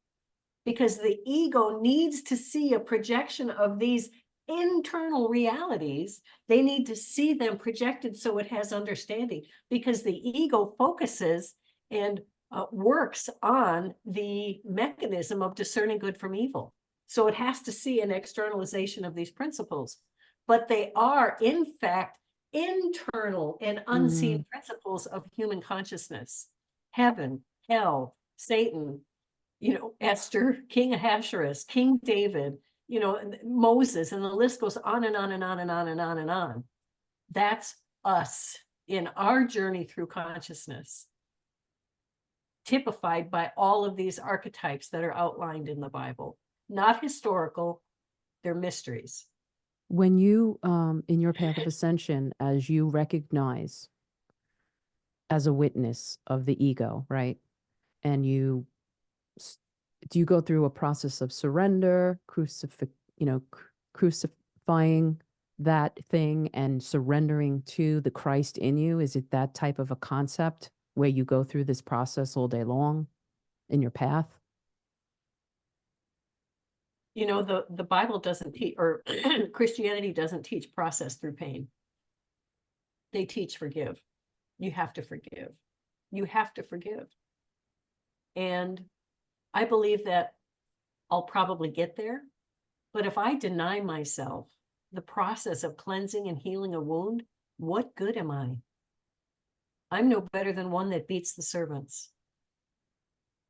because the ego needs to see a projection of these internal realities. They need to see them projected so it has understanding, because the ego focuses and works on the mechanism of discerning good from evil. So it has to see an externalization of these principles, but they are in fact internal and unseen principles of human consciousness. Heaven, hell, Satan, you know, Esther, King Ahasuerus, King David, you know, Moses, and the list goes on and on and on and on and on and on. That's us in our journey through consciousness, typified by all of these archetypes that are outlined in the Bible. Not historical, they're mysteries. When you, in your path of ascension, as you recognize as a witness of the ego, right? And do you go through a process of surrender, crucifying that thing and surrendering to the Christ in you? Is it that type of a concept where you go through this process all day long in your path? You know, the Bible doesn't teach, or Christianity doesn't teach process through pain. They teach forgive. You have to forgive. You have to forgive. And I believe that I'll probably get there. But if I deny myself the process of cleansing and healing a wound, what good am I? I'm no better than one that beats the servants.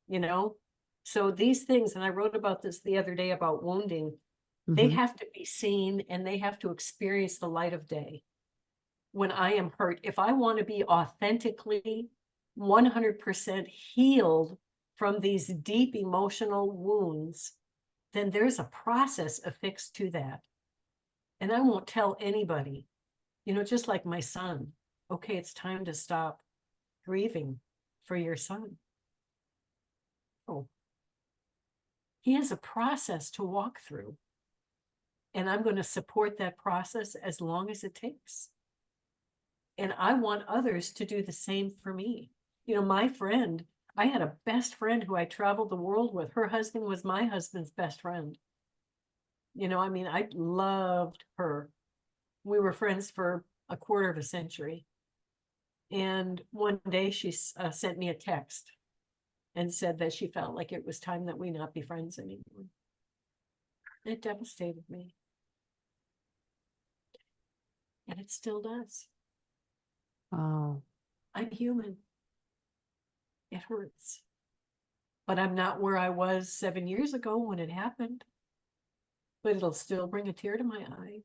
You know? So these things, and I wrote about this the other day about wounding, they Mm-hmm. have to be seen and they have to experience the light of day. When I am hurt, if I want to be authentically 100% healed from these deep emotional wounds, then there's a process affixed to that. And I won't tell anybody, you know, just like my son, okay, it's time to stop grieving for your son. Oh, he has a process to walk through. And I'm going to support that process as long as it takes. And I want others to do the same for me. You know, my friend, I had a best friend who I traveled the world with. Her husband was my husband's best friend. You know, I mean, I loved her. We were friends for a quarter of a century. And one day she sent me a text and said that she felt like it was time that we not be friends anymore. It devastated me. And it still does. Oh, I'm human. It hurts. But I'm not where I was 7 years ago when it happened. But it'll still bring a tear to my eye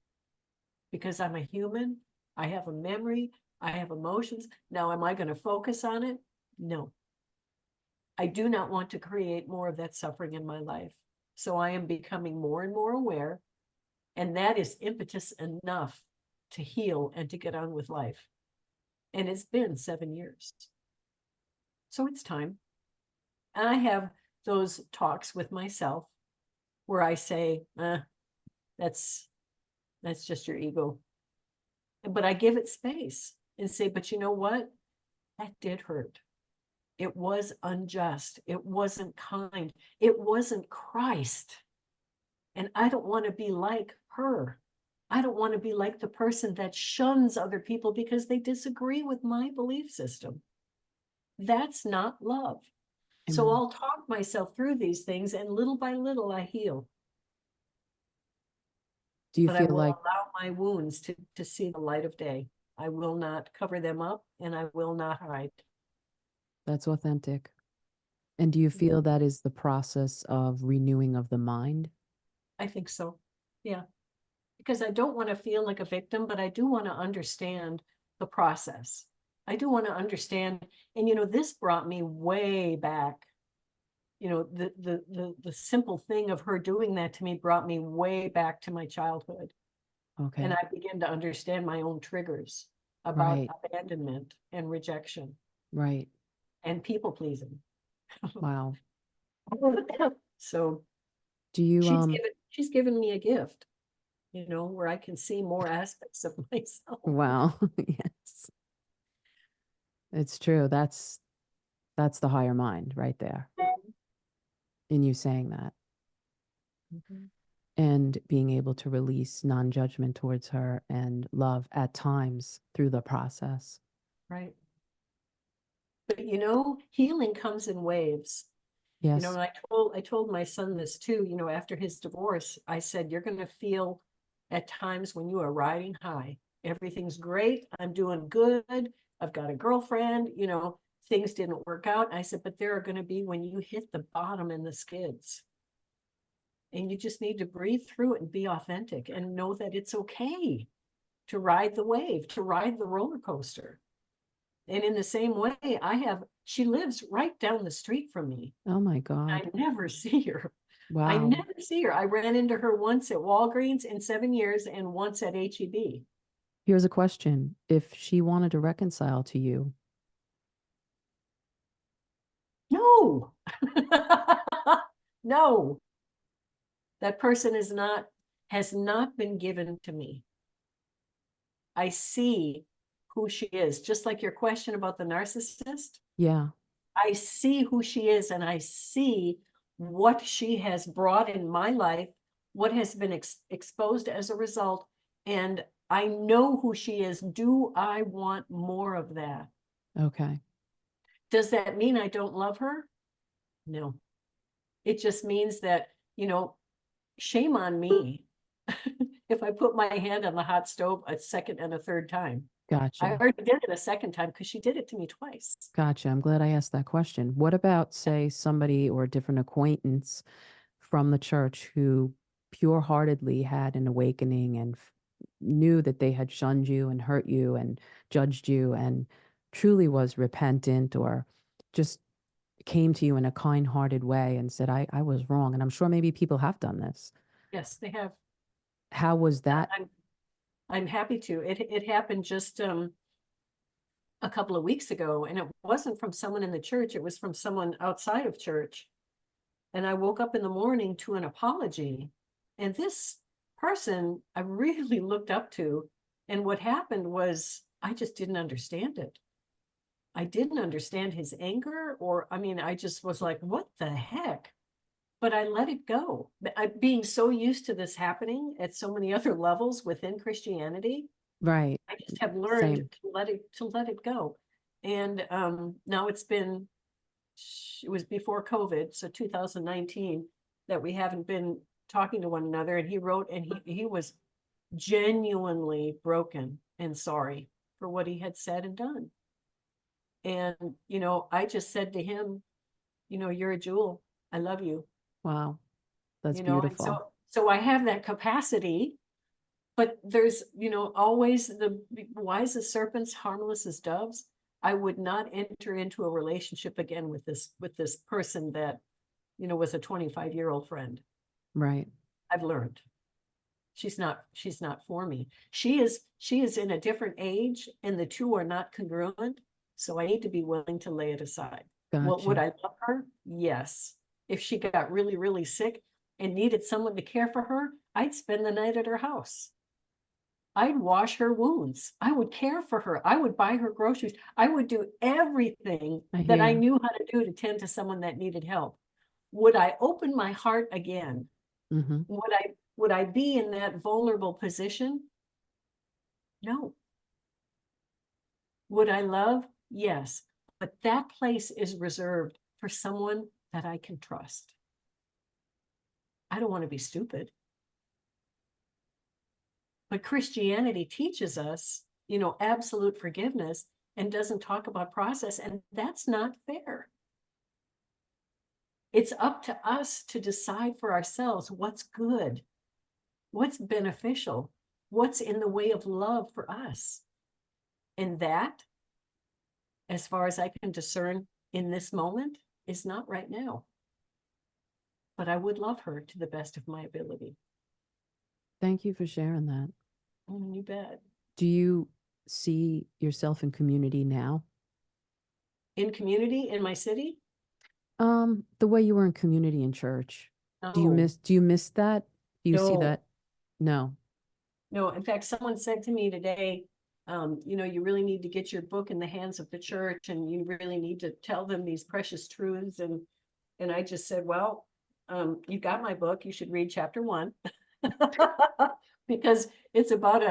because I'm a human. I have a memory. I have emotions. Now, am I going to focus on it? No. I do not want to create more of that suffering in my life. So I am becoming more and more aware. And that is impetus enough to heal and to get on with life. And it's been 7 years. So it's time. And I have those talks with myself where I say, that's just your ego. But I give it space and say, but you know what? That did hurt. It was unjust. It wasn't kind. It wasn't Christ. And I don't want to be like her. I don't want to be like the person that shuns other people because they disagree with my belief system. That's not love. So amen. I'll talk myself through these things, and little by little, I heal. Do you But I feel will like allow my wounds to see the light of day. I will not cover them up, and I will not hide. that's authentic? And do you feel that is the process of renewing of the mind? I think so. Yeah. Because I don't want to feel like a victim, but I do want to understand the process. I do want to understand. And, you know, this brought me way back. You know, the simple thing of her doing that to me brought me way back to my childhood. And Okay. I began to understand my own triggers about Right. abandonment and rejection Right. and people pleasing. Wow. So Do you she's given me a gift, you know, where I can see more aspects of myself. wow. Yes. It's true. That's the higher mind right there in you saying that Mhm. and being able to release non-judgment towards her and love at times through the process. Right. But you know, healing comes in waves. You know, Yes. and I told my son this too, you know, after his divorce, I said, you're going to feel at times when you are riding high. Everything's great. I'm doing good. I've got a girlfriend, you know, things didn't work out. I said, but there are going to be when you hit the bottom in the skids. And you just need to breathe through it and be authentic and know that it's okay. to ride the wave, to ride the roller coaster. And in the same way, she lives right down the street from me. Oh my God. I never see her. I Wow. never see her. I ran into her once at Walgreens in 7 years and once at HEB. Here's a question. If she wanted to reconcile to you, No, no, that person has not been given to me. I see who she is, just like your question about the narcissist. yeah, I see who she is, and I see what she has brought in my life, what has been exposed as a result, and I know who she is. Do I want more of that? okay, Does that mean I don't love her? No. It just means that, shame on me if I put my hand on the hot stove a second and a third time. I gotcha. already did it a second time because she did it to me twice. Gotcha. I'm glad I asked that question. What about, say, somebody or a different acquaintance from the church who pure-heartedly had an awakening and knew that they had shunned you and hurt you and judged you and truly was repentant or just came to you in a kind-hearted way and said, I was wrong. And I'm sure maybe people have done this. Yes, they have. How was that? I'm happy to. It happened just a couple of weeks ago, and it wasn't from someone in the church, it was from someone outside of church. And I woke up in the morning to an apology. And this person I really looked up to. And what happened was I just didn't understand it. I didn't understand his anger, or I mean, I just was like, what the heck? But I let it go. Being so used to this happening at so many other levels within Christianity, Right. I just have learned Same. to let it go. And now it was before COVID, so 2019, that we haven't been talking to one another. And he wrote, and he was genuinely broken and sorry for what he had said and done. And, I just said to him, you're a jewel. I love you. Wow. That's And beautiful. so I have that capacity, but there's, always the wise as serpents, harmless as doves. I would not enter into a relationship again with this person that, was a 25-year-old friend. Right. I've learned she's not for me. She is in a different age, and the two are not congruent. So I need to be willing to lay it aside. Well, would Gotcha. I love her? Yes. If she got really, really sick and needed someone to care for her, I'd spend the night at her house. I'd wash her wounds. I would care for her. I would buy her groceries. I would do everything I that hear I you. knew how to do to tend to someone that needed help. Would I open my heart again? Hmm. Would I be in that vulnerable position? No. Would I love? Yes. But that place is reserved for someone that I can trust. I don't want to be stupid. But Christianity teaches us, absolute forgiveness and doesn't talk about process. And that's not fair. It's up to us to decide for ourselves what's good, what's beneficial, what's in the way of love for us. And that, as far as I can discern in this moment, is not right now. But I would love her to the best of my ability. Thank you for sharing that. You bet. Do you see yourself in community now? In community, in my city? The way you were in community in church. No, Do you miss that? Do you see no, that? No. no. In fact, someone said to me today, you really need to get your book in the hands of the church, and you really need to tell them these precious truths. And I just said, well, you got my book. You should read chapter 1. Because it's about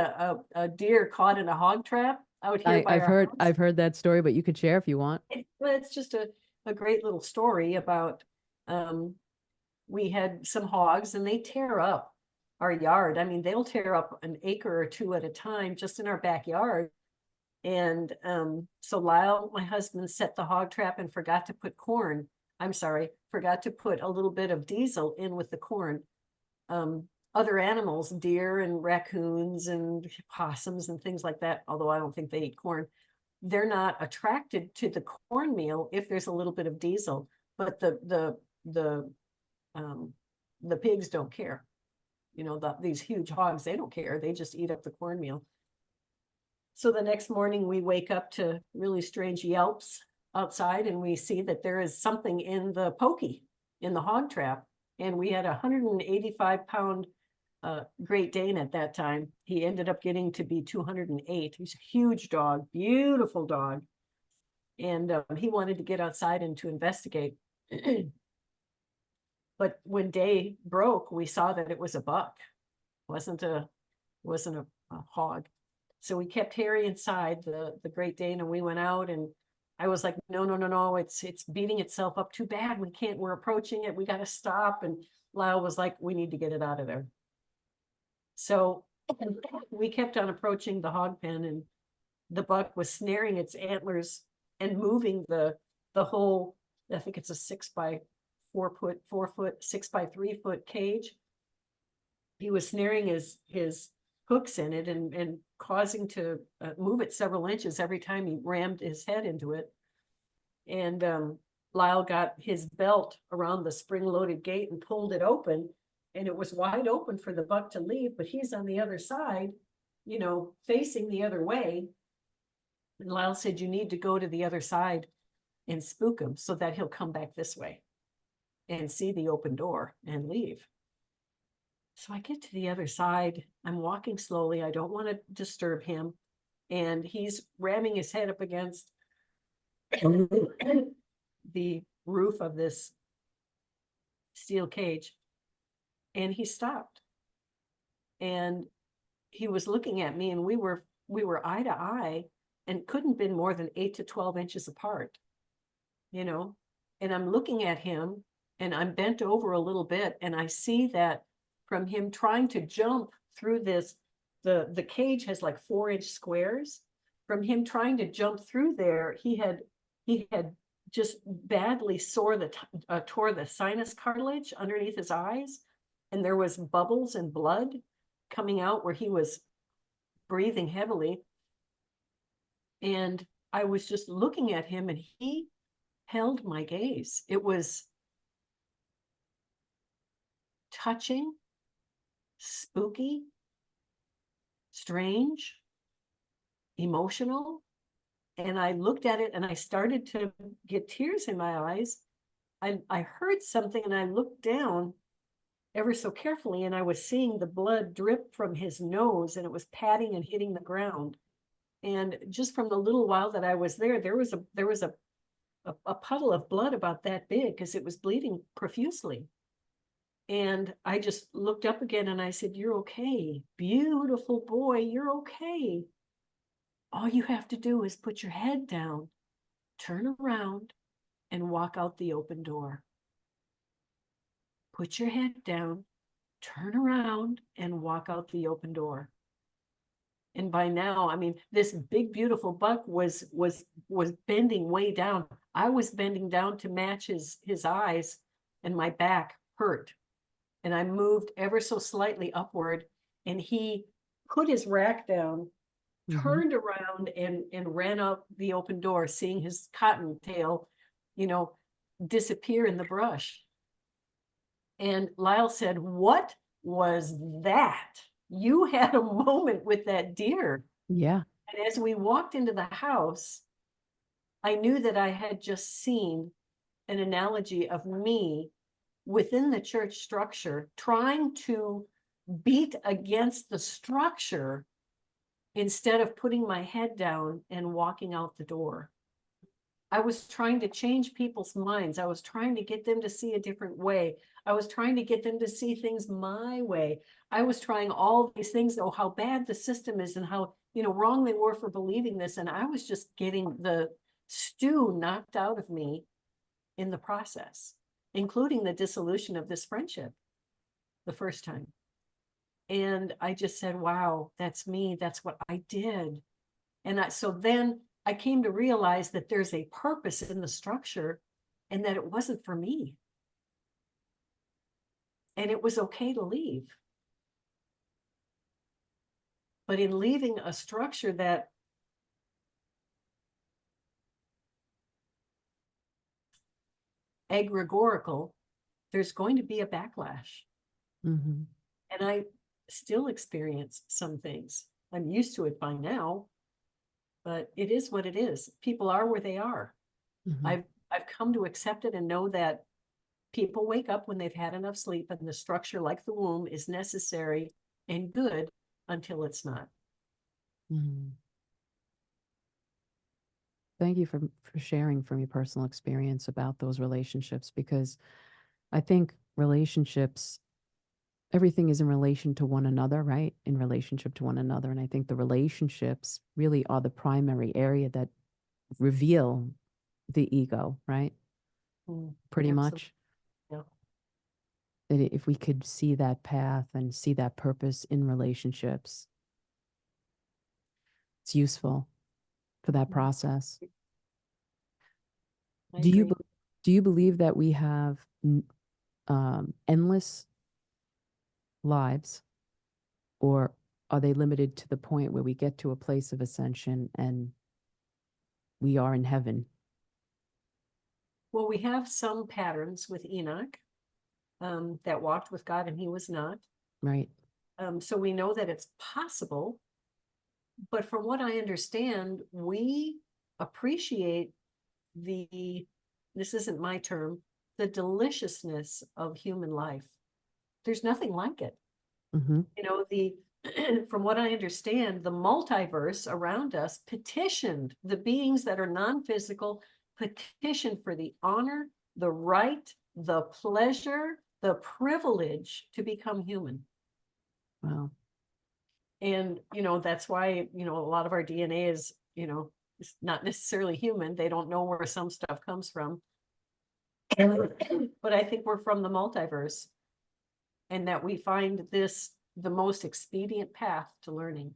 a deer caught in a hog trap out here by our house. I've heard that story, but you could share if you want. Well, it's just a great little story about we had some hogs, and they tear up our yard. I mean, they'll tear up an acre or two at a time just in our backyard. And so Lyle, my husband, set the hog trap and forgot to put forgot to put a little bit of diesel in with the corn. other animals, deer and raccoons and possums and things like that, although I don't think they eat corn, they're not attracted to the cornmeal if there's a little bit of diesel, but the pigs don't care. You know, these huge hogs, they don't care. They just eat up the cornmeal. So the next morning we wake up to really strange yelps outside, and we see that there is something in the pokey, in the hog trap. And we had a 185-pound Great Dane at that time. He ended up getting to be 208. He's a huge dog, beautiful dog. And he wanted to get outside and to investigate. But when day broke, we saw that it was a buck. Wasn't a hog. So we kept Harry inside the Great Dane, and we went out, and I was like, no, it's beating itself up too bad. We're approaching it. We got to stop. And Lyle was like, we need to get it out of there. So we kept on approaching the hog pen, and the buck was snaring its antlers and moving the whole, I think it's a 6x4 foot, 6x3 foot cage. He was snaring his hooks in it and causing to move it several inches every time he rammed his head into it. And Lyle got his belt around the spring-loaded gate and pulled it open, and it was wide open for the buck to leave, but he's on the other side, you know, facing the other way. And Lyle said, you need to go to the other side and spook him so that he'll come back this way and see the open door and leave. So I get to the other side. I'm walking slowly. I don't want to disturb him. And he's ramming his head up against the roof of this steel cage. And he stopped. And he was looking at me, and we were eye to eye, and couldn't have been more than 8 to 12 inches apart, you know. And I'm looking at him, and I'm bent over a little bit, and I see that from him trying to jump through this, the cage has like 4-inch squares. From him trying to jump through there, he had just badly tore the sinus cartilage underneath his eyes, and there was bubbles and blood coming out where he was breathing heavily. And I was just looking at him, and he held my gaze. It was touching, spooky, strange, emotional. And I looked at it, and I started to get tears in my eyes. I heard something, and I looked down ever so carefully, and I was seeing the blood drip from his nose, and it was padding and hitting the ground. And just from the little while that I was there, there was a puddle of blood about that big, because it was bleeding profusely. And I just looked up again, and I said, you're okay. Beautiful boy, you're okay. All you have to do is put your head down, turn around, and walk out the open door. Put your head down, turn around, and walk out the open door. And by now, I mean, this big, beautiful buck was bending way down. I was bending down to match his eyes, and my back hurt. And I moved ever so slightly upward, and he put his rack down, turned around, and ran out the open door, seeing his cottontail, you know, disappear in the brush. And Lyle said, what was that? You had a moment with that deer. Yeah. And as we walked into the house, I knew that I had just seen an analogy of me within the church structure, trying to beat against the structure instead of putting my head down and walking out the door. I was trying to change people's minds. I was trying to get them to see a different way. I was trying to get them to see things my way. I was trying all these things, oh, how bad the system is, and how, you know, wrong they were for believing this. And I was just getting the stew knocked out of me in the process, including the dissolution of this friendship the first time. And I just said, wow, that's me. That's what I did. And so then I came to realize that there's a purpose in the structure, and that it wasn't for me. And it was okay to leave. But in leaving a structure that egregorical, there's going to be a backlash. Mm-hmm. And I still experience some things. I'm used to it by now, but it is what it is. People are where they are. Mm-hmm. I've come to accept it and know that people wake up when they've had enough sleep, and the structure, like the womb, is necessary and good until it's not. Mm-hmm. Thank you for sharing from your personal experience about those relationships, because I think relationships, everything is in relation to one another, right? In relationship to one another. And I think the relationships really are the primary area that reveal the ego, right? Pretty Absolutely. much. Yeah. That if we could see that path and see that purpose in relationships, it's useful for that process. I Do you agree. do you believe that we have endless lives, or are they limited to the point where we get to a place of ascension and we are in heaven? Well, we have some patterns with Enoch, that walked with God and he was not. Right. So we know that it's possible. But from what I understand, we appreciate this isn't my term, the deliciousness of human life. There's nothing like it. Mm-hmm. From what I understand, the multiverse around us petitioned the beings that are non-physical, petitioned for the honor, the right, the pleasure, the privilege to become human. Wow. And, that's why, a lot of our DNA is, it's not necessarily human. They don't know where some stuff comes from. But I think we're from the multiverse, and that we find this the most expedient path to learning.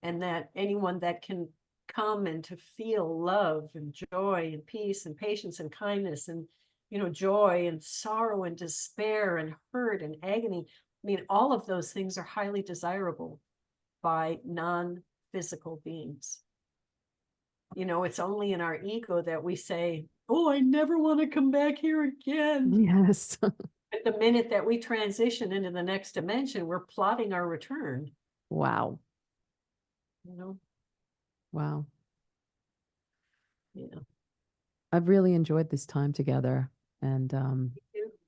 And that anyone that can come and to feel love and joy and peace and patience and kindness and, joy and sorrow and despair and hurt and agony, I mean, all of those things are highly desirable by non-physical beings. It's only in our ego that we say, oh, I never want to come back here again. Yes. But the minute that we transition into the next dimension, we're plotting our return. Wow. You know, Wow. yeah. I've really enjoyed this time together, and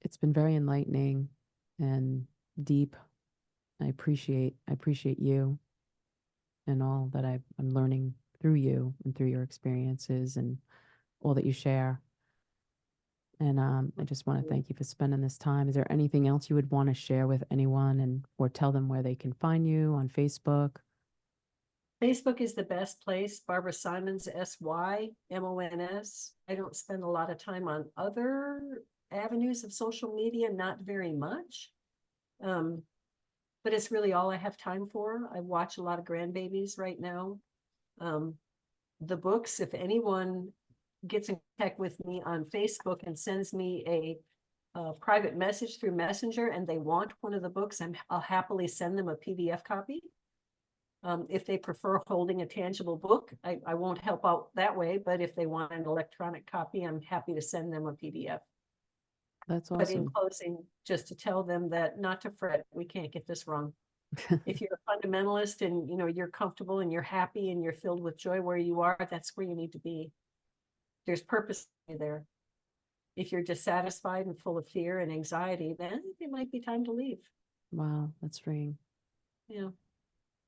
it's been very enlightening and deep. I appreciate you and all that I'm learning through you and through your experiences and all that you share. And I just want to thank you for spending this time. Is there anything else you would want to share with anyone, and or tell them where they can find you on Facebook? Facebook is the best place. Barbara Symons, Symons. I don't spend a lot of time on other avenues of social media, not very much. But it's really all I have time for. I watch a lot of grandbabies right now. The books, if anyone gets in contact with me on Facebook and sends me a private message through Messenger and they want one of the books, I'll happily send them a PDF copy. If they prefer holding a tangible book, I won't help out that way, but if they want an electronic copy, I'm happy to send them a PDF. That's But in awesome. closing, just to tell them that not to fret, we can't get this wrong. If you're a fundamentalist and you're comfortable and you're happy and you're filled with joy where you are, that's where you need to be. There's purpose there. If you're dissatisfied and full of fear and anxiety, then it might be time to leave. Wow, that's freeing. Yeah,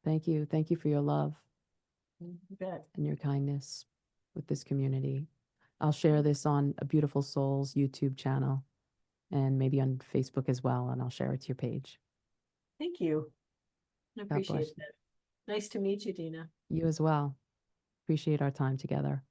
Thank you. Thank you for your love you bet. and your kindness with this community. I'll share this on a Beautiful Souls YouTube channel and maybe on Facebook as well, and I'll share it to your page. Thank you. I God bless appreciate that. Nice to meet you, Dina. you as well. Appreciate our time together.